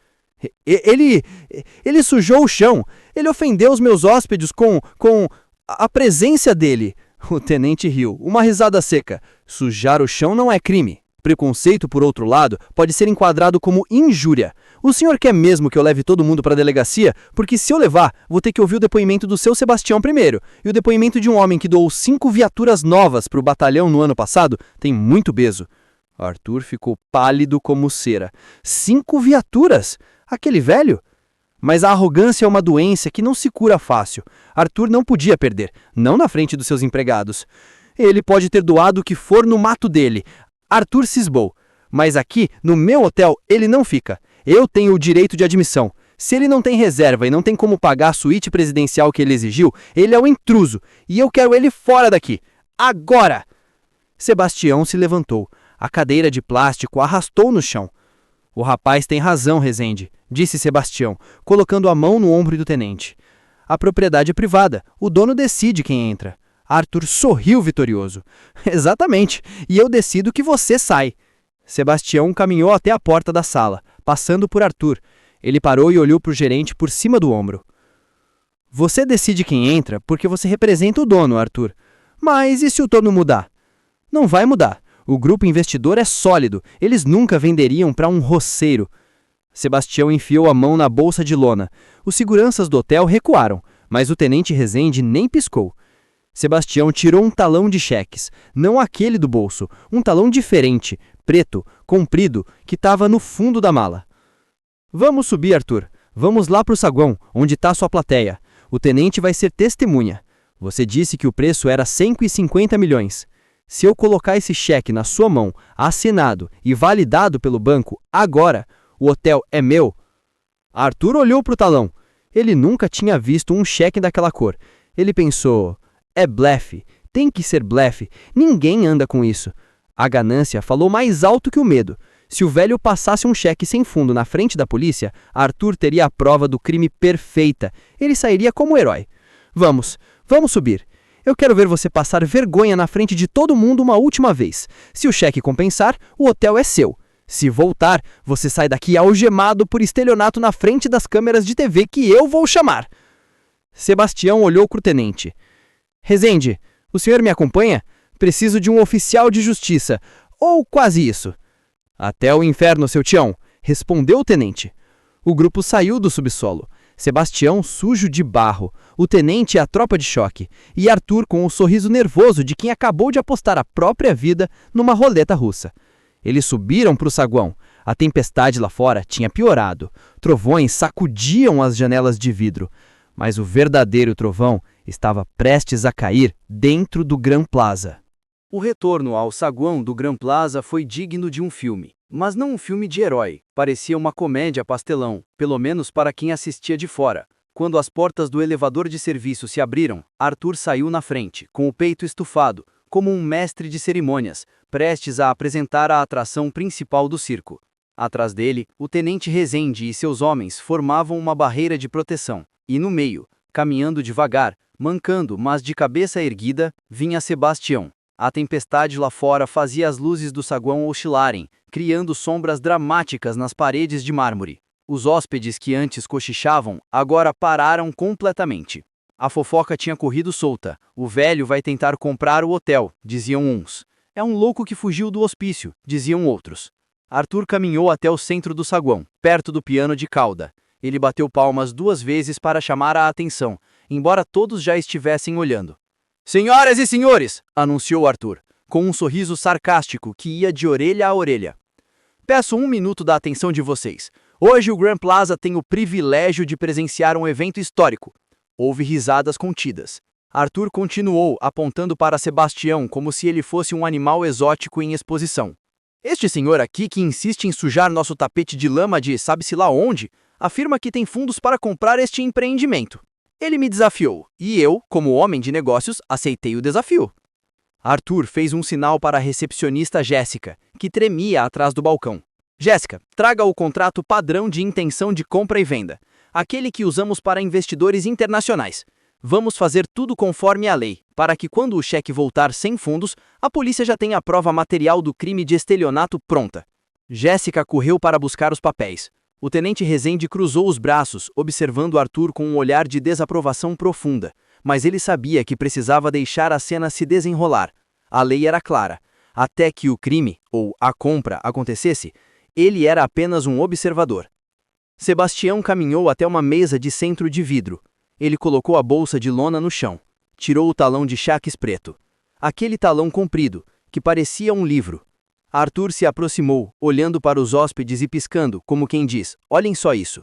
Ele sujou o chão. Ele ofendeu os meus hóspedes com a presença dele. O tenente riu. Uma risada seca. Sujar o chão não é crime. Preconceito, por outro lado, pode ser enquadrado como injúria. O senhor quer mesmo que eu leve todo mundo para a delegacia? Porque se eu levar, vou ter que ouvir o depoimento do seu Sebastião primeiro. E o depoimento de um homem que doou 5 viaturas novas para o batalhão no ano passado tem muito peso. Arthur ficou pálido como cera. 5 viaturas? Aquele velho? Mas a arrogância é uma doença que não se cura fácil. Arthur não podia perder, não na frente dos seus empregados. Ele pode ter doado o que for no mato dele. Arthur cismou. Mas aqui, no meu hotel, ele não fica. Eu tenho o direito de admissão. Se ele não tem reserva e não tem como pagar a suíte presidencial que ele exigiu, ele é um intruso. E eu quero ele fora daqui. Agora! Sebastião se levantou. A cadeira de plástico arrastou no chão. O rapaz tem razão, Rezende, disse Sebastião, colocando a mão no ombro do tenente. A propriedade é privada. O dono decide quem entra. Arthur sorriu vitorioso. Exatamente. E eu decido que você sai. Sebastião caminhou até a porta da sala, passando por Arthur. Ele parou e olhou para o gerente por cima do ombro. Você decide quem entra porque você representa o dono, Arthur. Mas e se o dono mudar? Não vai mudar. O grupo investidor é sólido. Eles nunca venderiam para um roceiro. Sebastião enfiou a mão na bolsa de lona. Os seguranças do hotel recuaram, mas o tenente Rezende nem piscou. Sebastião tirou um talão de cheques, não aquele do bolso, um talão diferente, preto, comprido, que estava no fundo da mala. Vamos subir, Arthur. Vamos lá para o saguão, onde está sua plateia. O tenente vai ser testemunha. Você disse que o preço era 150 milhões. Se eu colocar esse cheque na sua mão, assinado e validado pelo banco, agora, o hotel é meu. Arthur olhou para o talão. Ele nunca tinha visto um cheque daquela cor. Ele pensou... É blefe. Tem que ser blefe. Ninguém anda com isso. A ganância falou mais alto que o medo. Se o velho passasse um cheque sem fundo na frente da polícia, Arthur teria a prova do crime perfeita. Ele sairia como herói. Vamos subir. Eu quero ver você passar vergonha na frente de todo mundo uma última vez. Se o cheque compensar, o hotel é seu. Se voltar, você sai daqui algemado por estelionato na frente das câmeras de TV que eu vou chamar. Sebastião olhou para o tenente. Rezende, o senhor me acompanha? Preciso de um oficial de justiça, ou quase isso. Até o inferno, seu Tião, respondeu o tenente. O grupo saiu do subsolo. Sebastião sujo de barro, o tenente e a tropa de choque, e Arthur com o sorriso nervoso de quem acabou de apostar a própria vida numa roleta russa. Eles subiram para o saguão. A tempestade lá fora tinha piorado. Trovões sacudiam as janelas de vidro. Mas o verdadeiro trovão estava prestes a cair dentro do Gran Plaza. O retorno ao saguão do Gran Plaza foi digno de um filme, mas não um filme de herói. Parecia uma comédia pastelão, pelo menos para quem assistia de fora. Quando as portas do elevador de serviço se abriram, Arthur saiu na frente, com o peito estufado, como um mestre de cerimônias, prestes a apresentar a atração principal do circo. Atrás dele, o tenente Rezende e seus homens formavam uma barreira de proteção. E no meio, caminhando devagar, mancando, mas de cabeça erguida, vinha Sebastião. A tempestade lá fora fazia as luzes do saguão oscilarem, criando sombras dramáticas nas paredes de mármore. Os hóspedes que antes cochichavam, agora pararam completamente. A fofoca tinha corrido solta. O velho vai tentar comprar o hotel, diziam uns. É um louco que fugiu do hospício, diziam outros. Arthur caminhou até o centro do saguão, perto do piano de cauda. Ele bateu palmas 2 vezes para chamar a atenção, embora todos já estivessem olhando. Senhoras e senhores, anunciou Arthur, com um sorriso sarcástico que ia de orelha a orelha. Peço 1 minuto da atenção de vocês. Hoje o Grand Plaza tem o privilégio de presenciar um evento histórico. Houve risadas contidas. Arthur continuou, apontando para Sebastião como se ele fosse um animal exótico em exposição. Este senhor aqui que insiste em sujar nosso tapete de lama de sabe-se lá onde, afirma que tem fundos para comprar este empreendimento. Ele me desafiou, e eu, como homem de negócios, aceitei o desafio. Arthur fez um sinal para a recepcionista Jéssica, que tremia atrás do balcão. Jéssica, traga o contrato padrão de intenção de compra e venda, aquele que usamos para investidores internacionais. Vamos fazer tudo conforme a lei, para que quando o cheque voltar sem fundos, a polícia já tenha a prova material do crime de estelionato pronta. Jéssica correu para buscar os papéis. O tenente Rezende cruzou os braços, observando Arthur com um olhar de desaprovação profunda, mas ele sabia que precisava deixar a cena se desenrolar. A lei era clara. Até que o crime, ou a compra, acontecesse, ele era apenas um observador. Sebastião caminhou até uma mesa de centro de vidro. Ele colocou a bolsa de lona no chão. Tirou o talão de chaques preto. Aquele talão comprido, que parecia um livro. Arthur se aproximou, olhando para os hóspedes e piscando, como quem diz, olhem só isso.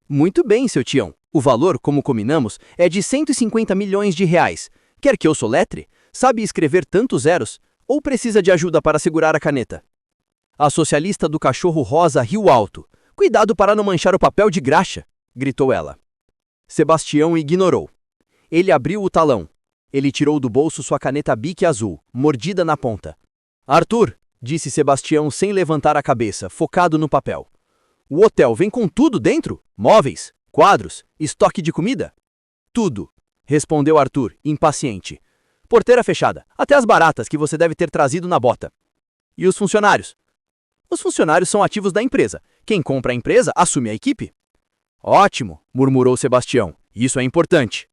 Muito bem, seu Tião. O valor, como combinamos, é de 150 milhões de reais. Quer que eu soletre? Sabe escrever tantos zeros? Ou precisa de ajuda para segurar a caneta? A socialista do cachorro rosa riu alto. Cuidado para não manchar o papel de graxa, gritou ela. Sebastião ignorou. Ele abriu o talão. Ele tirou do bolso sua caneta Bic azul, mordida na ponta. Arthur, disse Sebastião sem levantar a cabeça, focado no papel. O hotel vem com tudo dentro? Móveis, quadros, estoque de comida? Tudo, respondeu Arthur, impaciente. Porteira fechada, até as baratas que você deve ter trazido na bota. E os funcionários? Os funcionários são ativos da empresa. Quem compra a empresa assume a equipe. Ótimo, murmurou Sebastião. Isso é importante.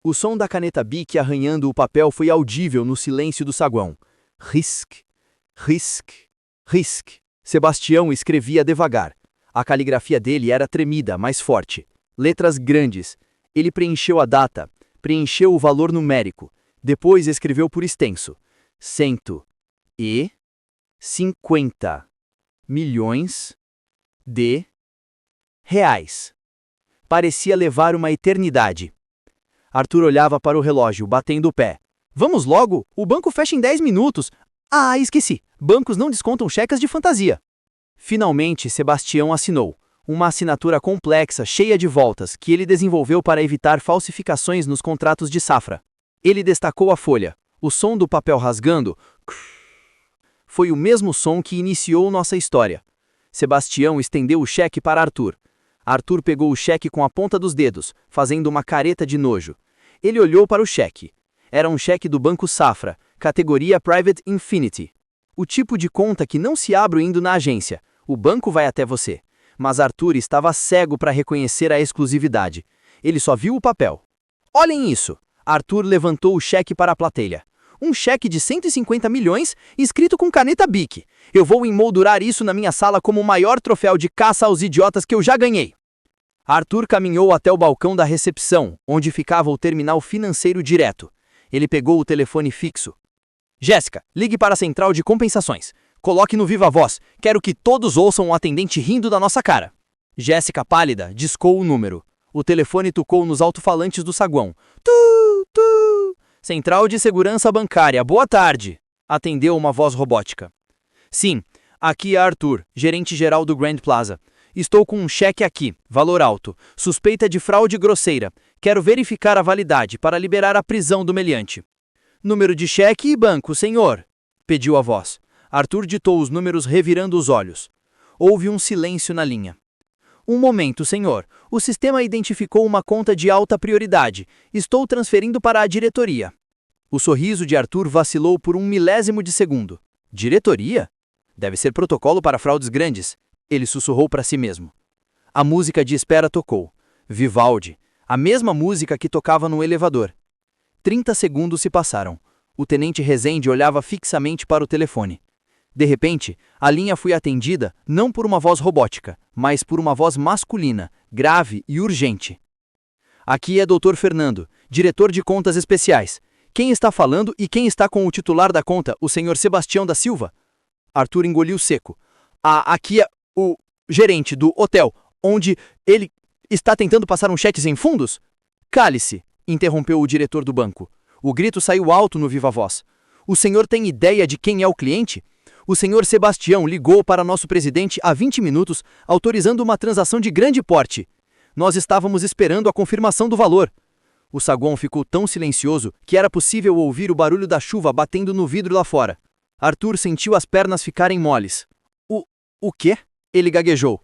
O som da caneta Bic arranhando o papel foi audível no silêncio do saguão. Risc, risc, risc. Sebastião escrevia devagar. A caligrafia dele era tremida, mas forte. Letras grandes. Ele preencheu a data, preencheu o valor numérico. Depois escreveu por extenso. 150 milhões de reais. Parecia levar uma eternidade. Arthur olhava para o relógio, batendo o pé. Vamos logo, o banco fecha em 10 minutos. Ah, esqueci, bancos não descontam cheques de fantasia. Finalmente, Sebastião assinou. Uma assinatura complexa, cheia de voltas, que ele desenvolveu para evitar falsificações nos contratos de safra. Ele destacou a folha. O som do papel rasgando foi o mesmo som que iniciou nossa história. Sebastião estendeu o cheque para Arthur. Arthur pegou o cheque com a ponta dos dedos, fazendo uma careta de nojo. Ele olhou para o cheque. Era um cheque do Banco Safra, categoria Private Infinity. O tipo de conta que não se abre indo na agência. O banco vai até você. Mas Arthur estava cego para reconhecer a exclusividade. Ele só viu o papel. Olhem isso! Arthur levantou o cheque para a plateia. Um cheque de 150 milhões escrito com caneta Bic. Eu vou emoldurar isso na minha sala como o maior troféu de caça aos idiotas que eu já ganhei. Arthur caminhou até o balcão da recepção, onde ficava o terminal financeiro direto. Ele pegou o telefone fixo. Jéssica, ligue para a central de compensações. Coloque no viva voz. Quero que todos ouçam o atendente rindo da nossa cara. Jéssica, pálida, discou o número. O telefone tocou nos alto-falantes do saguão. Tu. Central de Segurança Bancária, boa tarde. Atendeu uma voz robótica. Sim, aqui é Arthur, gerente-geral do Grand Plaza. Estou com um cheque aqui, valor alto, suspeita de fraude grosseira. Quero verificar a validade para liberar a prisão do meliante. Número de cheque e banco, senhor, pediu a voz. Arthur ditou os números revirando os olhos. Houve um silêncio na linha. Um momento, senhor. O sistema identificou uma conta de alta prioridade. Estou transferindo para a diretoria. O sorriso de Arthur vacilou por 1/1000 de segundo. Diretoria? Deve ser protocolo para fraudes grandes. Ele sussurrou para si mesmo. A música de espera tocou. Vivaldi. A mesma música que tocava no elevador. 30 segundos se passaram. O tenente Rezende olhava fixamente para o telefone. De repente, a linha foi atendida não por uma voz robótica, mas por uma voz masculina, grave e urgente. Aqui é Dr. Fernando, diretor de contas especiais. Quem está falando e quem está com o titular da conta, o senhor Sebastião da Silva? Arthur engoliu seco. Aqui é o gerente do hotel. onde ele está tentando passar um cheque sem fundos? Cale-se, interrompeu o diretor do banco. O grito saiu alto no viva voz. O senhor tem ideia de quem é o cliente? O senhor Sebastião ligou para nosso presidente há 20 minutos, autorizando uma transação de grande porte. Nós estávamos esperando a confirmação do valor. O saguão ficou tão silencioso que era possível ouvir o barulho da chuva batendo no vidro lá fora. Arthur sentiu as pernas ficarem moles. O quê? Ele gaguejou.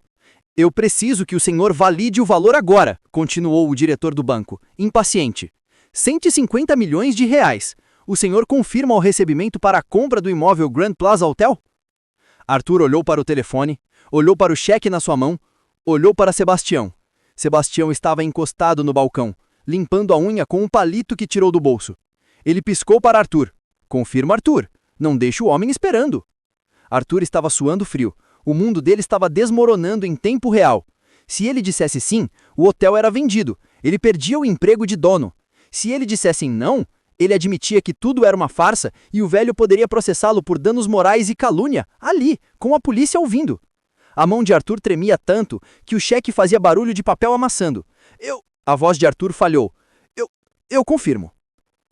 Eu preciso que o senhor valide o valor agora, continuou o diretor do banco, impaciente. 150 milhões de reais. O senhor confirma o recebimento para a compra do imóvel Grand Plaza Hotel? Arthur olhou para o telefone, olhou para o cheque na sua mão, olhou para Sebastião. Sebastião estava encostado no balcão, limpando a unha com um palito que tirou do bolso. Ele piscou para Arthur. Confirma, Arthur. Não deixe o homem esperando. Arthur estava suando frio. O mundo dele estava desmoronando em tempo real. Se ele dissesse sim, o hotel era vendido. Ele perdia o emprego de dono. Se ele dissesse não, ele admitia que tudo era uma farsa e o velho poderia processá-lo por danos morais e calúnia, ali, com a polícia ouvindo. A mão de Arthur tremia tanto que o cheque fazia barulho de papel amassando. A voz de Arthur falhou. Eu confirmo.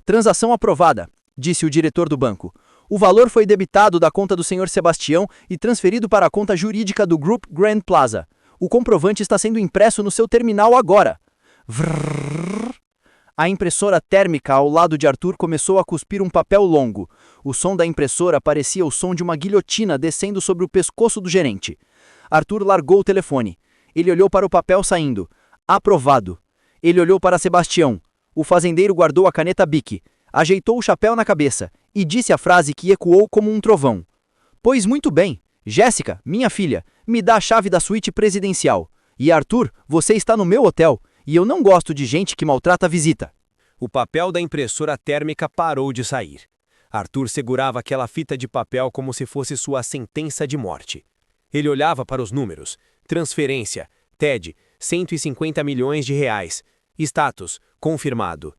Transação aprovada, disse o diretor do banco. O valor foi debitado da conta do senhor Sebastião e transferido para a conta jurídica do Group Grand Plaza. O comprovante está sendo impresso no seu terminal agora. Vrrr. A impressora térmica ao lado de Arthur começou a cuspir um papel longo. O som da impressora parecia o som de uma guilhotina descendo sobre o pescoço do gerente. Arthur largou o telefone. Ele olhou para o papel saindo. Aprovado. Ele olhou para Sebastião. O fazendeiro guardou a caneta Bic, ajeitou o chapéu na cabeça e disse a frase que ecoou como um trovão. Pois muito bem. Jéssica, minha filha, me dá a chave da suíte presidencial. E Arthur, você está no meu hotel, e eu não gosto de gente que maltrata a visita. O papel da impressora térmica parou de sair. Arthur segurava aquela fita de papel como se fosse sua sentença de morte. Ele olhava para os números. Transferência, TED, 150 milhões de reais. Status, confirmado.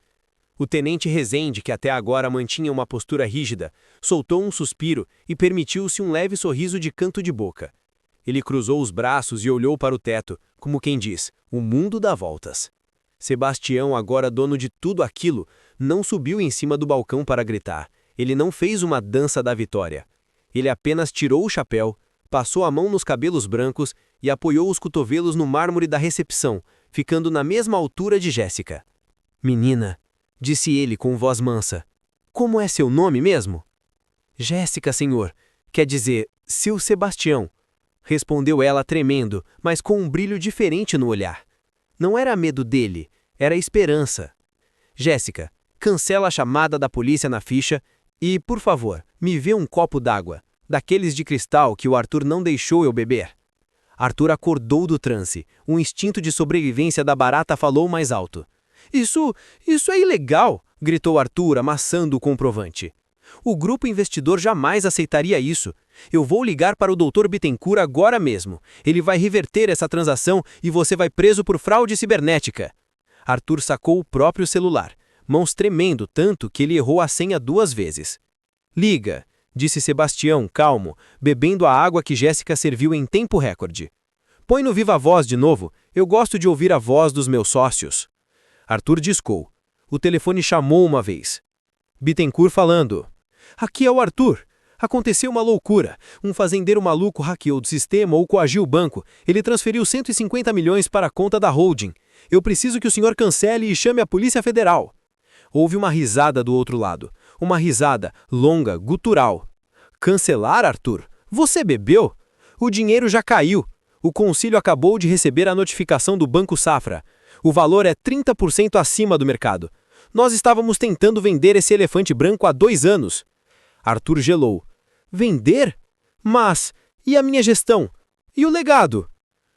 O tenente Rezende, que até agora mantinha uma postura rígida, soltou um suspiro e permitiu-se um leve sorriso de canto de boca. Ele cruzou os braços e olhou para o teto, como quem diz, o mundo dá voltas. Sebastião, agora dono de tudo aquilo, não subiu em cima do balcão para gritar. Ele não fez uma dança da vitória. Ele apenas tirou o chapéu, passou a mão nos cabelos brancos e apoiou os cotovelos no mármore da recepção, ficando na mesma altura de Jéssica. Menina, disse ele com voz mansa. Como é seu nome mesmo? Jéssica, senhor. Quer dizer, seu Sebastião. Respondeu ela tremendo, mas com um brilho diferente no olhar. Não era medo dele, era esperança. Jéssica, cancela a chamada da polícia na ficha e, por favor, me vê um copo d'água, daqueles de cristal que o Arthur não deixou eu beber. Arthur acordou do transe. Um instinto de sobrevivência da barata falou mais alto. Isso é ilegal, gritou Arthur, amassando o comprovante. O grupo investidor jamais aceitaria isso. Eu vou ligar para o Dr. Bittencourt agora mesmo. Ele vai reverter essa transação e você vai preso por fraude cibernética. Arthur sacou o próprio celular, mãos tremendo tanto que ele errou a senha 2 vezes. Liga, disse Sebastião, calmo, bebendo a água que Jéssica serviu em tempo recorde. Põe no viva voz de novo, eu gosto de ouvir a voz dos meus sócios. Arthur discou. O telefone chamou uma vez. Bittencourt falando. Aqui é o Arthur. Aconteceu uma loucura. Um fazendeiro maluco hackeou o sistema ou coagiu o banco. Ele transferiu 150 milhões para a conta da holding. Eu preciso que o senhor cancele e chame a Polícia Federal. Houve uma risada do outro lado. Uma risada, longa, gutural. Cancelar, Arthur? Você bebeu? O dinheiro já caiu. O Conselho acabou de receber a notificação do Banco Safra. O valor é 30% acima do mercado. Nós estávamos tentando vender esse elefante branco há 2 anos. Arthur gelou. Vender? Mas, e a minha gestão? E o legado?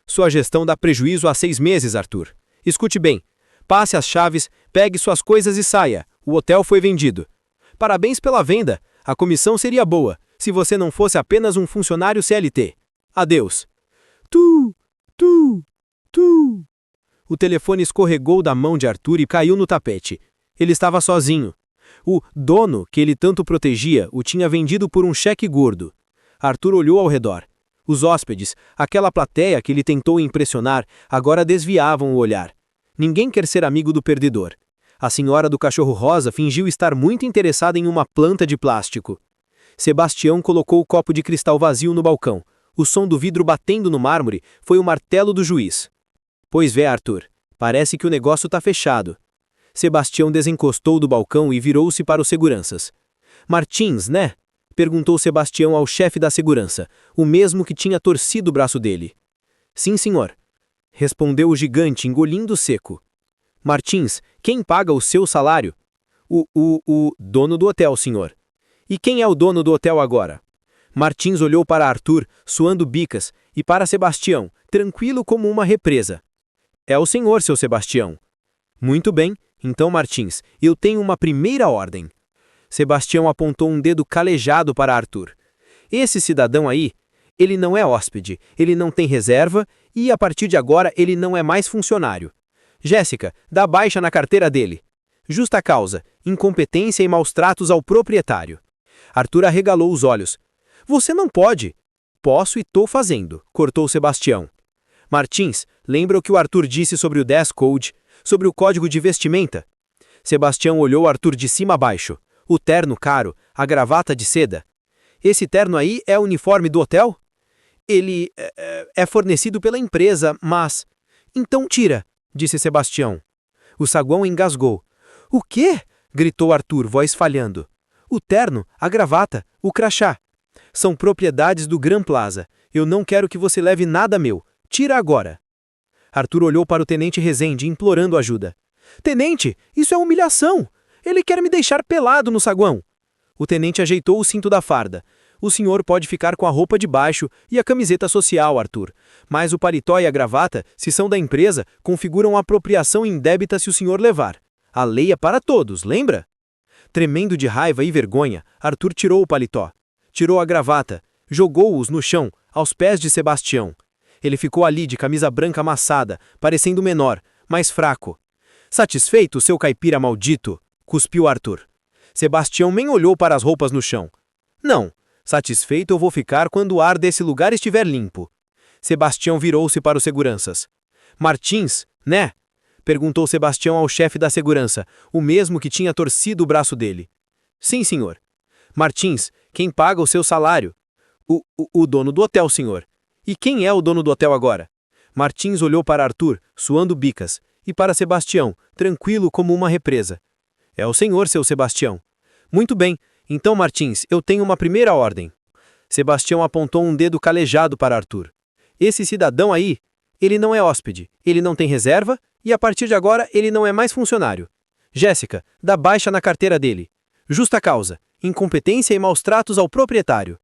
Sua gestão dá prejuízo há 6 meses, Arthur. Escute bem. Passe as chaves, pegue suas coisas e saia. O hotel foi vendido. Parabéns pela venda. A comissão seria boa, se você não fosse apenas um funcionário CLT. Adeus. Tu. O telefone escorregou da mão de Arthur e caiu no tapete. Ele estava sozinho. O dono, que ele tanto protegia, o tinha vendido por um cheque gordo. Arthur olhou ao redor. Os hóspedes, aquela plateia que ele tentou impressionar, agora desviavam o olhar. Ninguém quer ser amigo do perdedor. A senhora do cachorro rosa fingiu estar muito interessada em uma planta de plástico. Sebastião colocou o copo de cristal vazio no balcão. O som do vidro batendo no mármore foi o martelo do juiz. Pois vê, Arthur, parece que o negócio tá fechado. Sebastião desencostou do balcão e virou-se para os seguranças. Martins, né? Perguntou Sebastião ao chefe da segurança, o mesmo que tinha torcido o braço dele. Sim, senhor. Respondeu o gigante, engolindo seco. Martins, quem paga o seu salário? O dono do hotel, senhor. E quem é o dono do hotel agora? Martins olhou para Arthur, suando bicas, e para Sebastião, tranquilo como uma represa. É o senhor, seu Sebastião. Muito bem, então, Martins, eu tenho uma primeira ordem. Sebastião apontou um dedo calejado para Arthur. Esse cidadão aí, ele não é hóspede, ele não tem reserva e, a partir de agora, ele não é mais funcionário. Jéssica, dá baixa na carteira dele. Justa causa, incompetência e maus tratos ao proprietário. Arthur arregalou os olhos. Você não pode. Posso e tô fazendo, cortou Sebastião. Martins, lembra o que o Arthur disse sobre o dress code, sobre o código de vestimenta? Sebastião olhou Arthur de cima a baixo. O terno caro, a gravata de seda. Esse terno aí é o uniforme do hotel? Ele é fornecido pela empresa, mas... Então tira, disse Sebastião. O saguão engasgou. O quê? Gritou Arthur, voz falhando. O terno, a gravata, o crachá. São propriedades do Gran Plaza. Eu não quero que você leve nada meu. Tira agora. Arthur olhou para o tenente Rezende, implorando ajuda. Tenente, isso é humilhação! Ele quer me deixar pelado no saguão. O tenente ajeitou o cinto da farda. O senhor pode ficar com a roupa de baixo e a camiseta social, Arthur. Mas o paletó e a gravata, se são da empresa, configuram apropriação indébita se o senhor levar. A lei é para todos, lembra? Tremendo de raiva e vergonha, Arthur tirou o paletó. Tirou a gravata. Jogou-os no chão, aos pés de Sebastião. Ele ficou ali de camisa branca amassada, parecendo menor, mais fraco. Satisfeito, seu caipira maldito? Cuspiu Arthur. Sebastião nem olhou para as roupas no chão. Não, satisfeito eu vou ficar quando o ar desse lugar estiver limpo. Sebastião virou-se para os seguranças. Martins, né? Perguntou Sebastião ao chefe da segurança, o mesmo que tinha torcido o braço dele. Sim, senhor. Martins, quem paga o seu salário? O dono do hotel, senhor. E quem é o dono do hotel agora? Martins olhou para Arthur, suando bicas, e para Sebastião, tranquilo como uma represa. É o senhor, seu Sebastião. Muito bem, então, Martins, eu tenho uma primeira ordem. Sebastião apontou um dedo calejado para Arthur. Esse cidadão aí, ele não é hóspede, ele não tem reserva e, a partir de agora, ele não é mais funcionário. Jéssica, dá baixa na carteira dele. Justa causa, incompetência e maus tratos ao proprietário.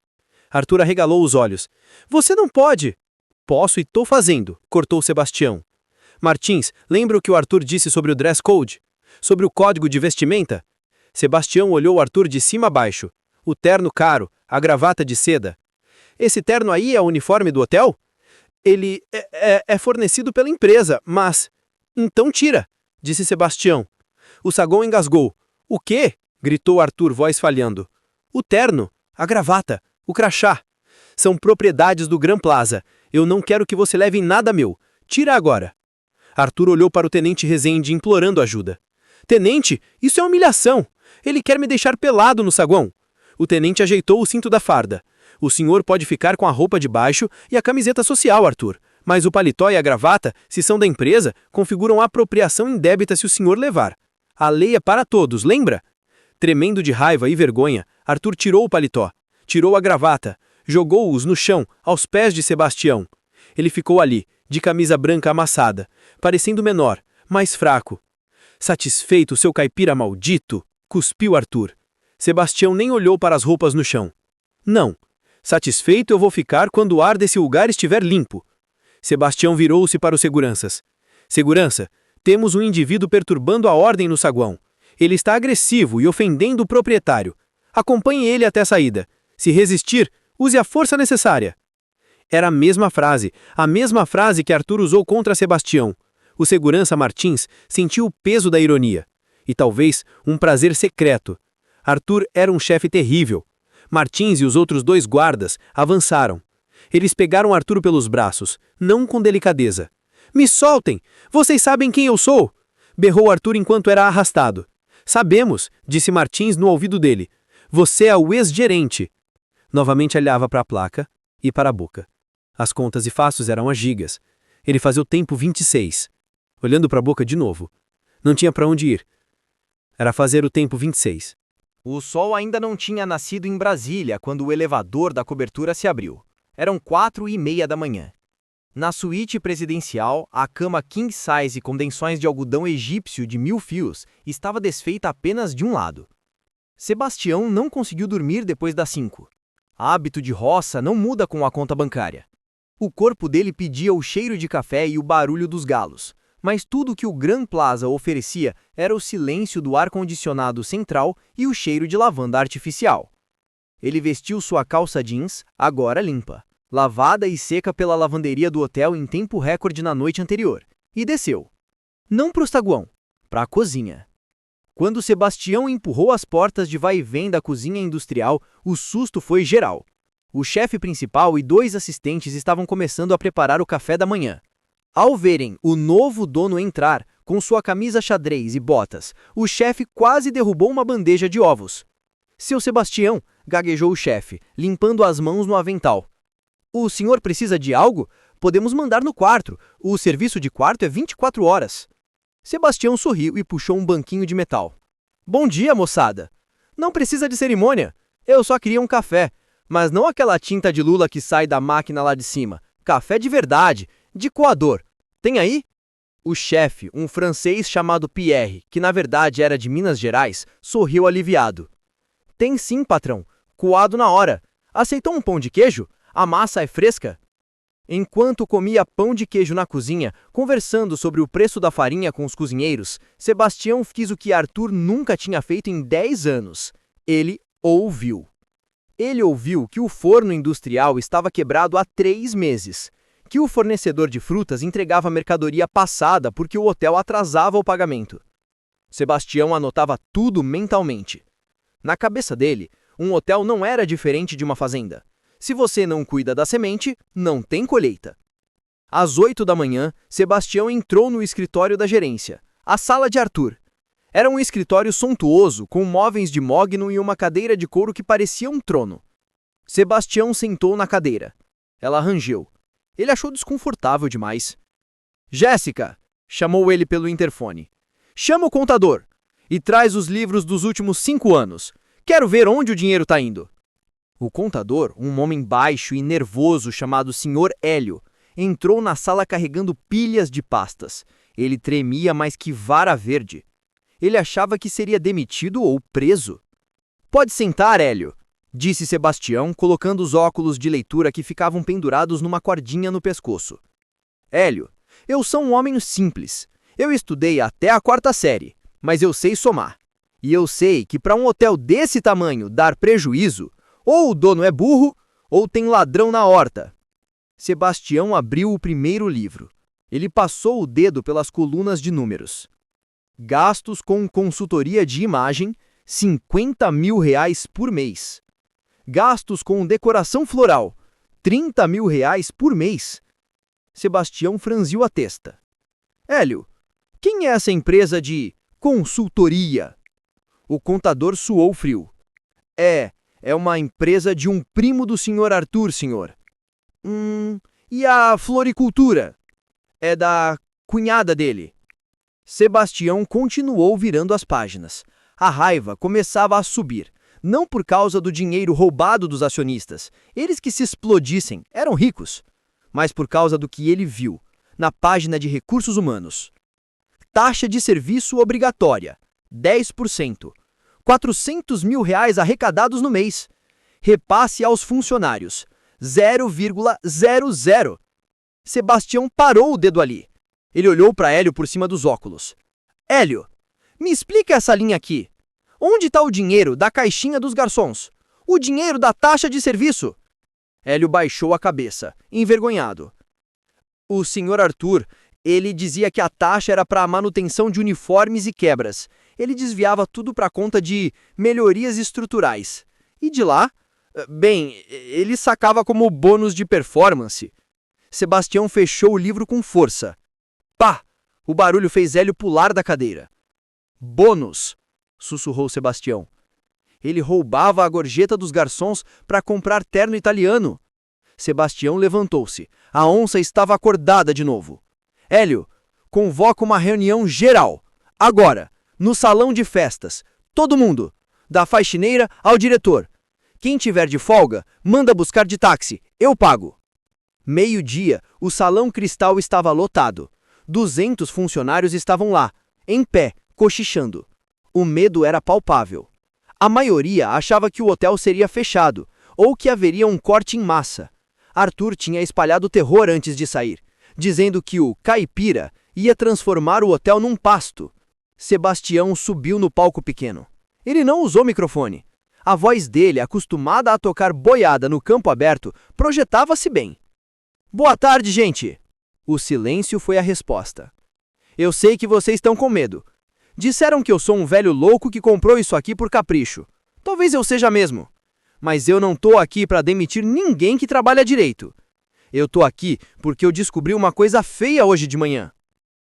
Arthur arregalou os olhos. Você não pode. Posso e tô fazendo, cortou Sebastião. Martins, lembra o que o Arthur disse sobre o dress code? Sobre o código de vestimenta? Sebastião olhou Arthur de cima a baixo. O terno caro, a gravata de seda. Esse terno aí é o uniforme do hotel? Ele é fornecido pela empresa, mas... Então tira, disse Sebastião. O saguão engasgou. O quê? Gritou Arthur, voz falhando. O terno, a gravata, o crachá. São propriedades do Gran Plaza. Eu não quero que você leve nada meu. Tira agora. Arthur olhou para o tenente Rezende, implorando ajuda. Tenente, isso é humilhação. Ele quer me deixar pelado no saguão. O tenente ajeitou o cinto da farda. O senhor pode ficar com a roupa de baixo e a camiseta social, Arthur. Mas o paletó e a gravata, se são da empresa, configuram apropriação indébita se o senhor levar. A lei é para todos, lembra? Tremendo de raiva e vergonha, Arthur tirou o paletó, tirou a gravata, jogou-os no chão, aos pés de Sebastião. Ele ficou ali, de camisa branca amassada, parecendo menor, mais fraco. Satisfeito, seu caipira maldito, cuspiu Arthur. Sebastião nem olhou para as roupas no chão. Não. Satisfeito eu vou ficar quando o ar desse lugar estiver limpo. Sebastião virou-se para os seguranças. Segurança, temos um indivíduo perturbando a ordem no saguão. Ele está agressivo e ofendendo o proprietário. Acompanhe ele até a saída. Se resistir, use a força necessária. Era a mesma frase que Arthur usou contra Sebastião. O segurança Martins sentiu o peso da ironia. E talvez um prazer secreto. Arthur era um chefe terrível. Martins e os outros dois guardas avançaram. Eles pegaram Arthur pelos braços, não com delicadeza. Me soltem! Vocês sabem quem eu sou! Berrou Arthur enquanto era arrastado. Sabemos, disse Martins no ouvido dele. Você é o ex-gerente. Novamente olhava para a placa e para a boca. As contas e faços eram as gigas. Ele fazia o tempo 26. Olhando para a boca de novo. Não tinha para onde ir. Era fazer o tempo 26. O sol ainda não tinha nascido em Brasília quando o elevador da cobertura se abriu. Eram 4:30 da manhã. Na suíte presidencial, a cama king size com lençóis de algodão egípcio de 1000 fios estava desfeita apenas de um lado. Sebastião não conseguiu dormir depois das 5. Hábito de roça não muda com a conta bancária. O corpo dele pedia o cheiro de café e o barulho dos galos, mas tudo que o Grand Plaza oferecia era o silêncio do ar-condicionado central e o cheiro de lavanda artificial. Ele vestiu sua calça jeans, agora limpa, lavada e seca pela lavanderia do hotel em tempo recorde na noite anterior, e desceu. Não para o saguão, para a cozinha. Quando Sebastião empurrou as portas de vai e vem da cozinha industrial, o susto foi geral. O chefe principal e 2 assistentes estavam começando a preparar o café da manhã. Ao verem o novo dono entrar, com sua camisa xadrez e botas, o chefe quase derrubou uma bandeja de ovos. Seu Sebastião, gaguejou o chefe, limpando as mãos no avental. O senhor precisa de algo? Podemos mandar no quarto. O serviço de quarto é 24 horas. Sebastião sorriu e puxou um banquinho de metal. Bom dia, moçada. Não precisa de cerimônia. Eu só queria um café. Mas não aquela tinta de lula que sai da máquina lá de cima. Café de verdade, de coador. Tem aí? O chefe, um francês chamado Pierre, que na verdade era de Minas Gerais, sorriu aliviado. Tem sim, patrão. Coado na hora. Aceitou um pão de queijo? A massa é fresca? Enquanto comia pão de queijo na cozinha, conversando sobre o preço da farinha com os cozinheiros, Sebastião fez o que Arthur nunca tinha feito em 10 anos. Ele ouviu. Ele ouviu que o forno industrial estava quebrado há 3 meses, que o fornecedor de frutas entregava mercadoria passada porque o hotel atrasava o pagamento. Sebastião anotava tudo mentalmente. Na cabeça dele, um hotel não era diferente de uma fazenda. Se você não cuida da semente, não tem colheita. Às 8 da manhã, Sebastião entrou no escritório da gerência, a sala de Arthur. Era um escritório suntuoso, com móveis de mogno e uma cadeira de couro que parecia um trono. Sebastião sentou na cadeira. Ela rangeu. Ele achou desconfortável demais. Jéssica, chamou ele pelo interfone. Chama o contador e traz os livros dos últimos 5 anos. Quero ver onde o dinheiro está indo. O contador, um homem baixo e nervoso chamado Sr. Hélio, entrou na sala carregando pilhas de pastas. Ele tremia mais que vara verde. Ele achava que seria demitido ou preso. Pode sentar, Hélio, disse Sebastião, colocando os óculos de leitura que ficavam pendurados numa cordinha no pescoço. Hélio, eu sou um homem simples. Eu estudei até a 4ª série, mas eu sei somar. E eu sei que para um hotel desse tamanho dar prejuízo, ou o dono é burro, ou tem ladrão na horta. Sebastião abriu o primeiro livro. Ele passou o dedo pelas colunas de números. Gastos com consultoria de imagem, R$50 mil por mês. Gastos com decoração floral, R$30 mil por mês. Sebastião franziu a testa. Hélio, quem é essa empresa de consultoria? O contador suou frio. É uma empresa de um primo do Sr. Arthur, senhor. E a floricultura? É da cunhada dele. Sebastião continuou virando as páginas. A raiva começava a subir. Não por causa do dinheiro roubado dos acionistas. Eles que se explodissem, eram ricos. Mas por causa do que ele viu, na página de recursos humanos. Taxa de serviço obrigatória, 10%. R$400 mil arrecadados no mês. Repasse aos funcionários, 0,00. Sebastião parou o dedo ali. Ele olhou para Hélio por cima dos óculos. Hélio, me explica essa linha aqui. Onde está o dinheiro da caixinha dos garçons? O dinheiro da taxa de serviço? Hélio baixou a cabeça, envergonhado. O Sr. Arthur, ele dizia que a taxa era para a manutenção de uniformes e quebras. Ele desviava tudo para a conta de melhorias estruturais. E de lá, Bem, ele sacava como bônus de performance. Sebastião fechou o livro com força. Pá! O barulho fez Hélio pular da cadeira. Bônus! Sussurrou Sebastião. Ele roubava a gorjeta dos garçons para comprar terno italiano. Sebastião levantou-se. A onça estava acordada de novo. Hélio, convoca uma reunião geral. Agora, no salão de festas. Todo mundo. Da faxineira ao diretor. Quem tiver de folga, manda buscar de táxi. Eu pago. Meio-dia, o salão Cristal estava lotado. 200 funcionários estavam lá, em pé, cochichando. O medo era palpável. A maioria achava que o hotel seria fechado, ou que haveria um corte em massa. Arthur tinha espalhado terror antes de sair, dizendo que o caipira ia transformar o hotel num pasto. Sebastião subiu no palco pequeno. Ele não usou microfone. A voz dele, acostumada a tocar boiada no campo aberto, projetava-se bem. Boa tarde, gente! O silêncio foi a resposta. Eu sei que vocês estão com medo. Disseram que eu sou um velho louco que comprou isso aqui por capricho. Talvez eu seja mesmo. Mas eu não tô aqui para demitir ninguém que trabalha direito. Eu tô aqui porque eu descobri uma coisa feia hoje de manhã.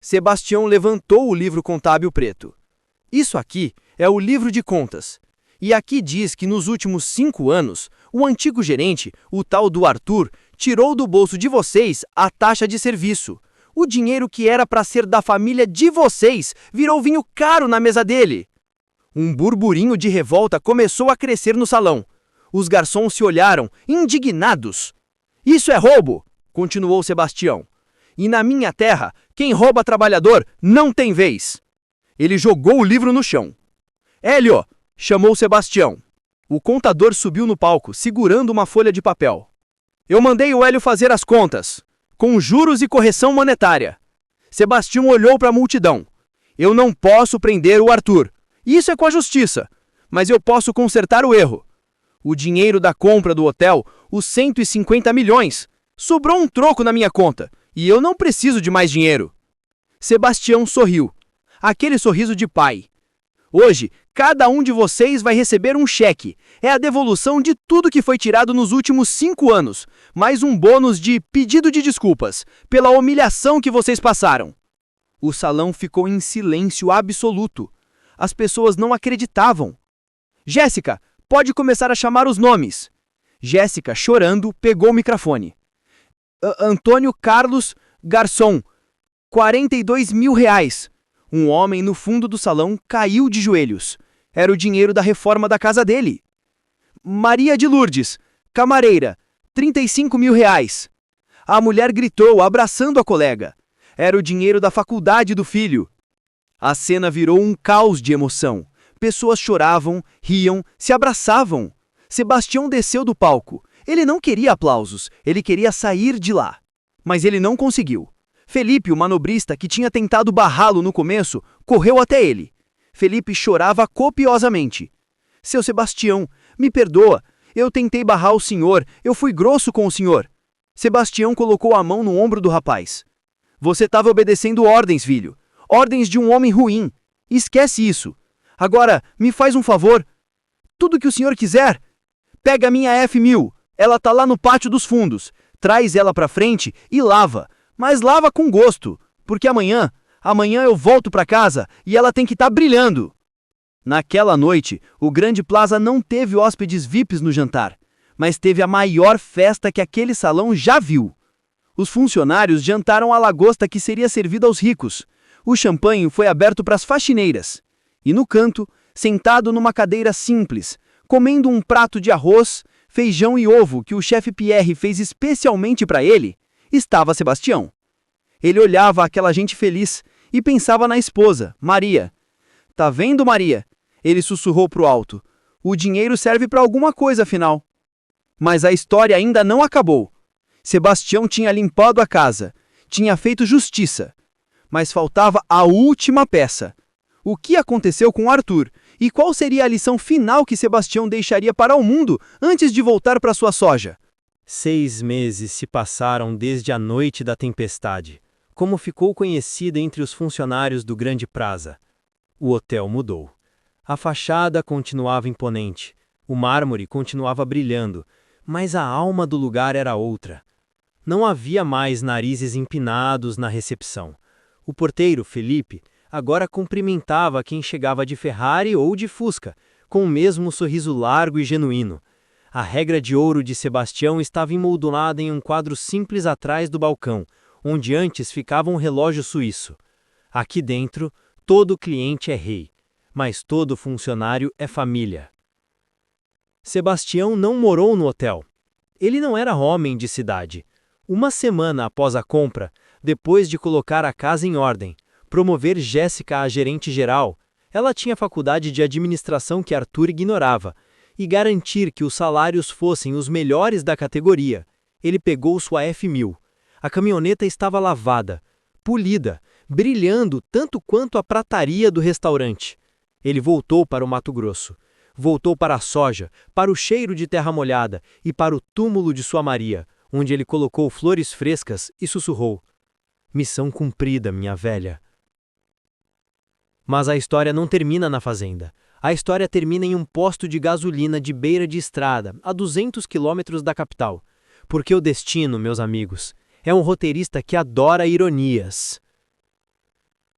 Sebastião levantou o livro contábil preto. Isso aqui é o livro de contas. E aqui diz que nos últimos 5 anos, o antigo gerente, o tal do Arthur, tirou do bolso de vocês a taxa de serviço. O dinheiro que era para ser da família de vocês virou vinho caro na mesa dele. Um burburinho de revolta começou a crescer no salão. Os garçons se olharam, indignados. Isso é roubo, continuou Sebastião. E na minha terra, quem rouba trabalhador não tem vez. Ele jogou o livro no chão. Hélio, chamou Sebastião. O contador subiu no palco, segurando uma folha de papel. Eu mandei o Hélio fazer as contas, com juros e correção monetária. Sebastião olhou para a multidão. Eu não posso prender o Arthur. Isso é com a justiça. Mas eu posso consertar o erro. O dinheiro da compra do hotel, os 150 milhões. Sobrou um troco na minha conta. E eu não preciso de mais dinheiro. Sebastião sorriu. Aquele sorriso de pai. Hoje, cada um de vocês vai receber um cheque. É a devolução de tudo que foi tirado nos últimos 5 anos, mais um bônus de pedido de desculpas, pela humilhação que vocês passaram. O salão ficou em silêncio absoluto. As pessoas não acreditavam. Jéssica, pode começar a chamar os nomes. Jéssica, chorando, pegou o microfone. Antônio Carlos, garçom, 42 mil reais. Um homem no fundo do salão caiu de joelhos. Era o dinheiro da reforma da casa dele. Maria de Lourdes, camareira, 35 mil reais. A mulher gritou, abraçando a colega. Era o dinheiro da faculdade do filho. A cena virou um caos de emoção. Pessoas choravam, riam, se abraçavam. Sebastião desceu do palco. Ele não queria aplausos, ele queria sair de lá. Mas ele não conseguiu. Felipe, o manobrista que tinha tentado barrá-lo no começo, correu até ele. Felipe chorava copiosamente. Seu Sebastião, me perdoa. Eu tentei barrar o senhor, eu fui grosso com o senhor. Sebastião colocou a mão no ombro do rapaz. Você estava obedecendo ordens, filho. Ordens de um homem ruim. Esquece isso. Agora, me faz um favor. Tudo que o senhor quiser. Pega a minha F1000. Ela tá lá no pátio dos fundos. Traz ela pra frente e lava. Mas lava com gosto, porque amanhã eu volto pra casa e ela tem que estar brilhando. Naquela noite, o Grande Plaza não teve hóspedes VIPs no jantar, mas teve a maior festa que aquele salão já viu. Os funcionários jantaram a lagosta que seria servida aos ricos. O champanhe foi aberto para as faxineiras. E no canto, sentado numa cadeira simples, comendo um prato de arroz, feijão e ovo que o chefe Pierre fez especialmente para ele, estava Sebastião. Ele olhava aquela gente feliz e pensava na esposa, Maria. Tá vendo, Maria? Ele sussurrou pro alto. O dinheiro serve para alguma coisa, afinal. Mas a história ainda não acabou. Sebastião tinha limpado a casa, tinha feito justiça. Mas faltava a última peça. O que aconteceu com Arthur? E qual seria a lição final que Sebastião deixaria para o mundo antes de voltar para sua soja? 6 meses se passaram desde a noite da tempestade, como ficou conhecida entre os funcionários do Grande Plaza. O hotel mudou. A fachada continuava imponente, O mármore continuava brilhando, mas a alma do lugar era outra. Não havia mais narizes empinados na recepção. O porteiro, Felipe, agora cumprimentava quem chegava de Ferrari ou de Fusca, com o mesmo sorriso largo e genuíno. A regra de ouro de Sebastião estava emoldurada em um quadro simples atrás do balcão, onde antes ficava um relógio suíço. Aqui dentro, todo cliente é rei, mas todo funcionário é família. Sebastião não morou no hotel. Ele não era homem de cidade. Uma semana após a compra, depois de colocar a casa em ordem, promover Jéssica a gerente-geral, ela tinha faculdade de administração que Arthur ignorava, e garantir que os salários fossem os melhores da categoria, ele pegou sua F1000. A caminhoneta estava lavada, polida, brilhando tanto quanto a prataria do restaurante. Ele voltou para o Mato Grosso. Voltou para a soja, para o cheiro de terra molhada e para o túmulo de sua Maria, onde ele colocou flores frescas e sussurrou: "Missão cumprida, minha velha." Mas a história não termina na fazenda. A história termina em um posto de gasolina de beira de estrada, a 200 quilômetros da capital. Porque o destino, meus amigos, é um roteirista que adora ironias.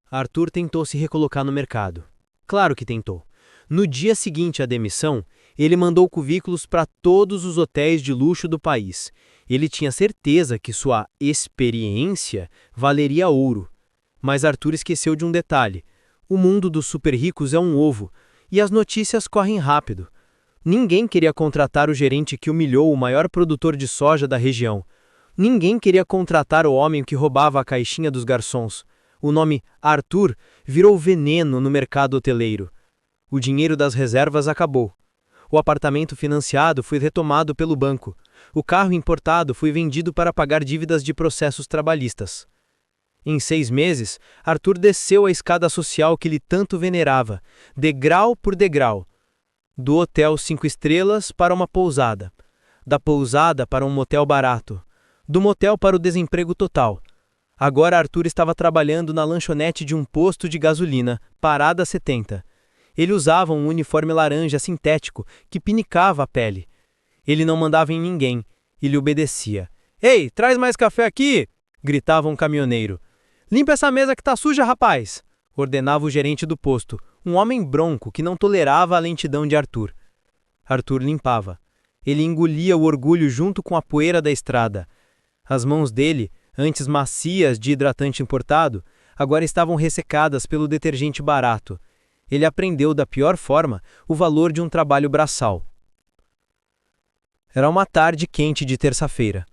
Arthur tentou se recolocar no mercado. Claro que tentou. No dia seguinte à demissão, ele mandou currículos para todos os hotéis de luxo do país. Ele tinha certeza que sua experiência valeria ouro. Mas Arthur esqueceu de um detalhe. O mundo dos super ricos é um ovo, e as notícias correm rápido. Ninguém queria contratar o gerente que humilhou o maior produtor de soja da região. Ninguém queria contratar o homem que roubava a caixinha dos garçons. O nome Arthur virou veneno no mercado hoteleiro. O dinheiro das reservas acabou. O apartamento financiado foi retomado pelo banco. O carro importado foi vendido para pagar dívidas de processos trabalhistas. Em 6 meses, Arthur desceu a escada social que ele tanto venerava, degrau por degrau. Do hotel 5 estrelas para uma pousada. Da pousada para um motel barato. Do motel para o desemprego total. Agora Arthur estava trabalhando na lanchonete de um posto de gasolina, Parada 70. Ele usava um uniforme laranja sintético que pinicava a pele. Ele não mandava em ninguém, ele obedecia. "Ei, traz mais café aqui!" gritava um caminhoneiro. "Limpa essa mesa que tá suja, rapaz!" ordenava o gerente do posto, um homem bronco que não tolerava a lentidão de Arthur. Arthur limpava. Ele engolia o orgulho junto com a poeira da estrada. As mãos dele, antes macias de hidratante importado, agora estavam ressecadas pelo detergente barato. Ele aprendeu da pior forma o valor de um trabalho braçal. Era uma tarde quente de terça-feira.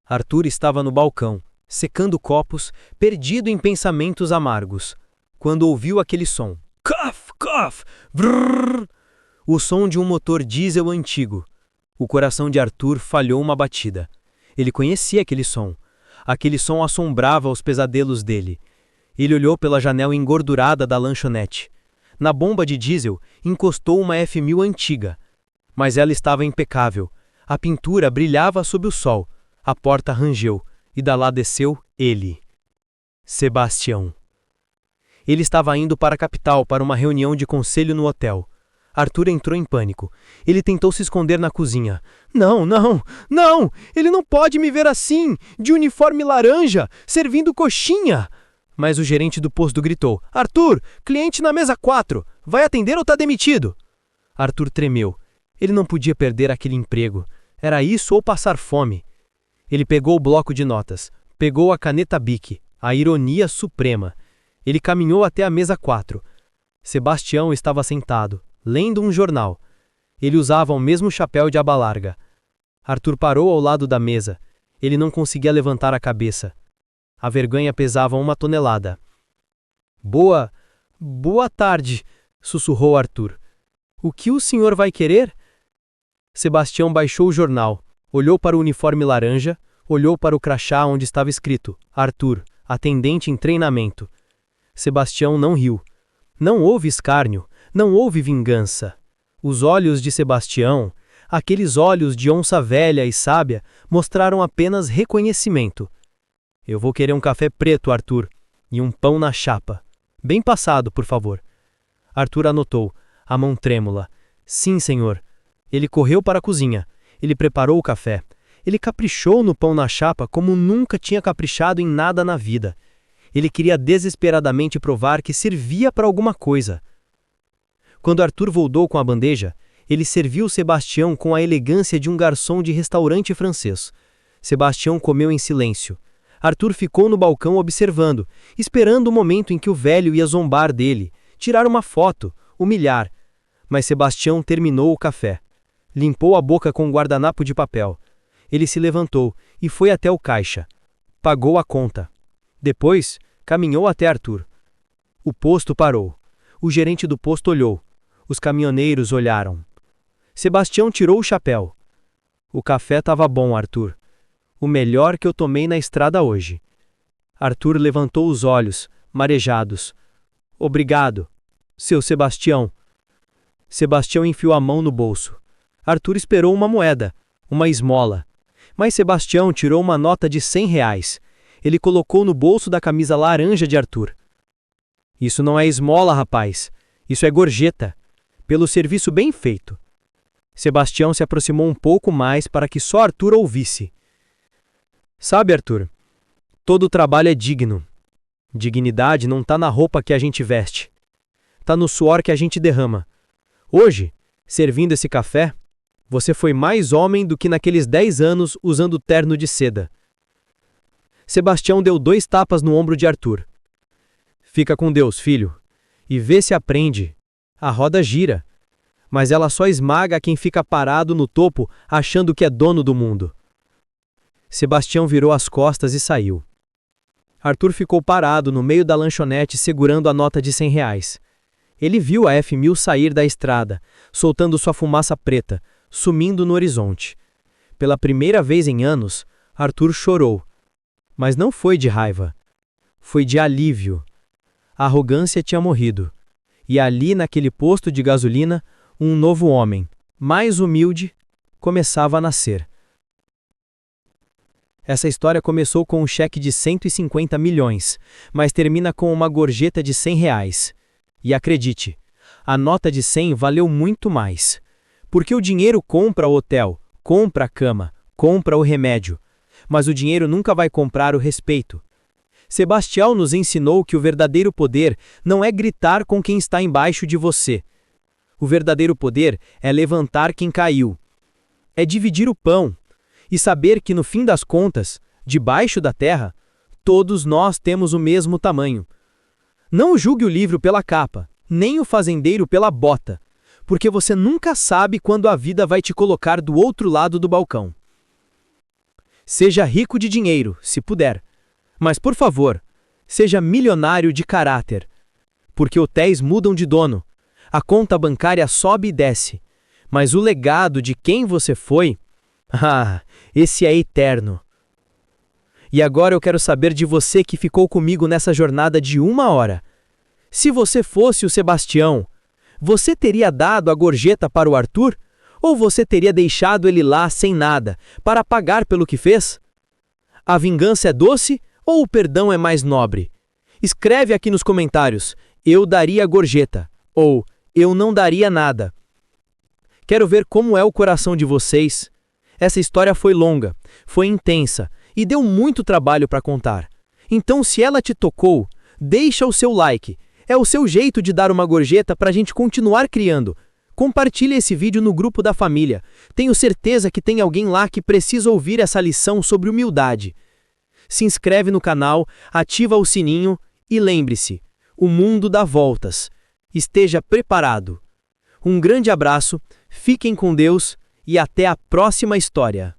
Arthur estava no balcão, secando copos, perdido em pensamentos amargos, quando ouviu aquele som. Cof, cof, vrrr. O som de um motor diesel antigo. O coração de Arthur falhou uma batida. Ele conhecia aquele som. Aquele som assombrava os pesadelos dele. Ele olhou pela janela engordurada da lanchonete. Na bomba de diesel, encostou uma F1000 antiga. Mas ela estava impecável. A pintura brilhava sob o sol. A porta rangeu. E da lá desceu ele. Sebastião. Ele estava indo para a capital para uma reunião de conselho no hotel. Arthur entrou em pânico. Ele tentou se esconder na cozinha. Não, não, não! Ele não pode me ver assim, de uniforme laranja, servindo coxinha! Mas o gerente do posto gritou: "Arthur, cliente na mesa 4, vai atender ou tá demitido?" Arthur tremeu. Ele não podia perder aquele emprego. Era isso ou passar fome. Ele pegou o bloco de notas, pegou a caneta Bic, a ironia suprema. Ele caminhou até a mesa 4. Sebastião estava sentado, lendo um jornal. Ele usava o mesmo chapéu de aba larga. Arthur parou ao lado da mesa. Ele não conseguia levantar a cabeça. A vergonha pesava 1 tonelada. Boa tarde, sussurrou Arthur. O que o senhor vai querer? Sebastião baixou o jornal, olhou para o uniforme laranja, olhou para o crachá onde estava escrito Arthur, atendente em treinamento. Sebastião não riu. Não houve escárnio, não houve vingança. Os olhos de Sebastião, aqueles olhos de onça velha e sábia, mostraram apenas reconhecimento. Eu vou querer um café preto, Arthur, e um pão na chapa. Bem passado, por favor. Arthur anotou, a mão trêmula. Sim, senhor. Ele correu para a cozinha. Ele preparou o café. Ele caprichou no pão na chapa como nunca tinha caprichado em nada na vida. Ele queria desesperadamente provar que servia para alguma coisa. Quando Arthur voltou com a bandeja, ele serviu Sebastião com a elegância de um garçom de restaurante francês. Sebastião comeu em silêncio. Arthur ficou no balcão observando, esperando o momento em que o velho ia zombar dele, tirar uma foto, humilhar. Mas Sebastião terminou o café. Limpou a boca com um guardanapo de papel. Ele se levantou e foi até o caixa. Pagou a conta. Depois, caminhou até Arthur. O posto parou. O gerente do posto olhou. Os caminhoneiros olharam. Sebastião tirou o chapéu. O café estava bom, Arthur. O melhor que eu tomei na estrada hoje. Arthur levantou os olhos, marejados. Obrigado, seu Sebastião. Sebastião enfiou a mão no bolso. Arthur esperou uma moeda, uma esmola. Mas Sebastião tirou uma nota de R$ 100. Ele colocou no bolso da camisa laranja de Arthur. Isso não é esmola, rapaz. Isso é gorjeta. Pelo serviço bem feito. Sebastião se aproximou um pouco mais para que só Arthur ouvisse. Sabe, Arthur, todo trabalho é digno. Dignidade não tá na roupa que a gente veste. Tá no suor que a gente derrama. Hoje, servindo esse café, você foi mais homem do que naqueles 10 anos usando terno de seda. Sebastião deu 2 tapas no ombro de Arthur. Fica com Deus, filho, e vê se aprende. A roda gira, mas ela só esmaga quem fica parado no topo achando que é dono do mundo. Sebastião virou as costas e saiu. Arthur ficou parado no meio da lanchonete segurando a nota de R$ 100. Ele viu a F1000 sair da estrada, soltando sua fumaça preta, sumindo no horizonte. Pela primeira vez em anos, Arthur chorou. Mas não foi de raiva. Foi de alívio. A arrogância tinha morrido. E ali, naquele posto de gasolina, um novo homem, mais humilde, começava a nascer. Essa história começou com um cheque de 150 milhões, mas termina com uma gorjeta de R$ 100. E acredite, a nota de 100 valeu muito mais. Porque o dinheiro compra o hotel, compra a cama, compra o remédio. Mas o dinheiro nunca vai comprar o respeito. Sebastião nos ensinou que o verdadeiro poder não é gritar com quem está embaixo de você. O verdadeiro poder é levantar quem caiu. É dividir o pão e saber que no fim das contas, debaixo da terra, todos nós temos o mesmo tamanho. Não julgue o livro pela capa, nem o fazendeiro pela bota, porque você nunca sabe quando a vida vai te colocar do outro lado do balcão. Seja rico de dinheiro, se puder, mas por favor, seja milionário de caráter, porque hotéis mudam de dono, a conta bancária sobe e desce, mas o legado de quem você foi, esse é eterno. E agora eu quero saber de você que ficou comigo nessa jornada de 1 hora. Se você fosse o Sebastião, você teria dado a gorjeta para o Arthur? Ou você teria deixado ele lá sem nada, para pagar pelo que fez? A vingança é doce ou o perdão é mais nobre? Escreve aqui nos comentários, eu daria a gorjeta, ou eu não daria nada. Quero ver como é o coração de vocês. Essa história foi longa, foi intensa e deu muito trabalho para contar. Então, se ela te tocou, deixa o seu like. É o seu jeito de dar uma gorjeta para a gente continuar criando. Compartilhe esse vídeo no grupo da família. Tenho certeza que tem alguém lá que precisa ouvir essa lição sobre humildade. Se inscreve no canal, ativa o sininho e lembre-se, o mundo dá voltas. Esteja preparado. Um grande abraço, fiquem com Deus e até a próxima história.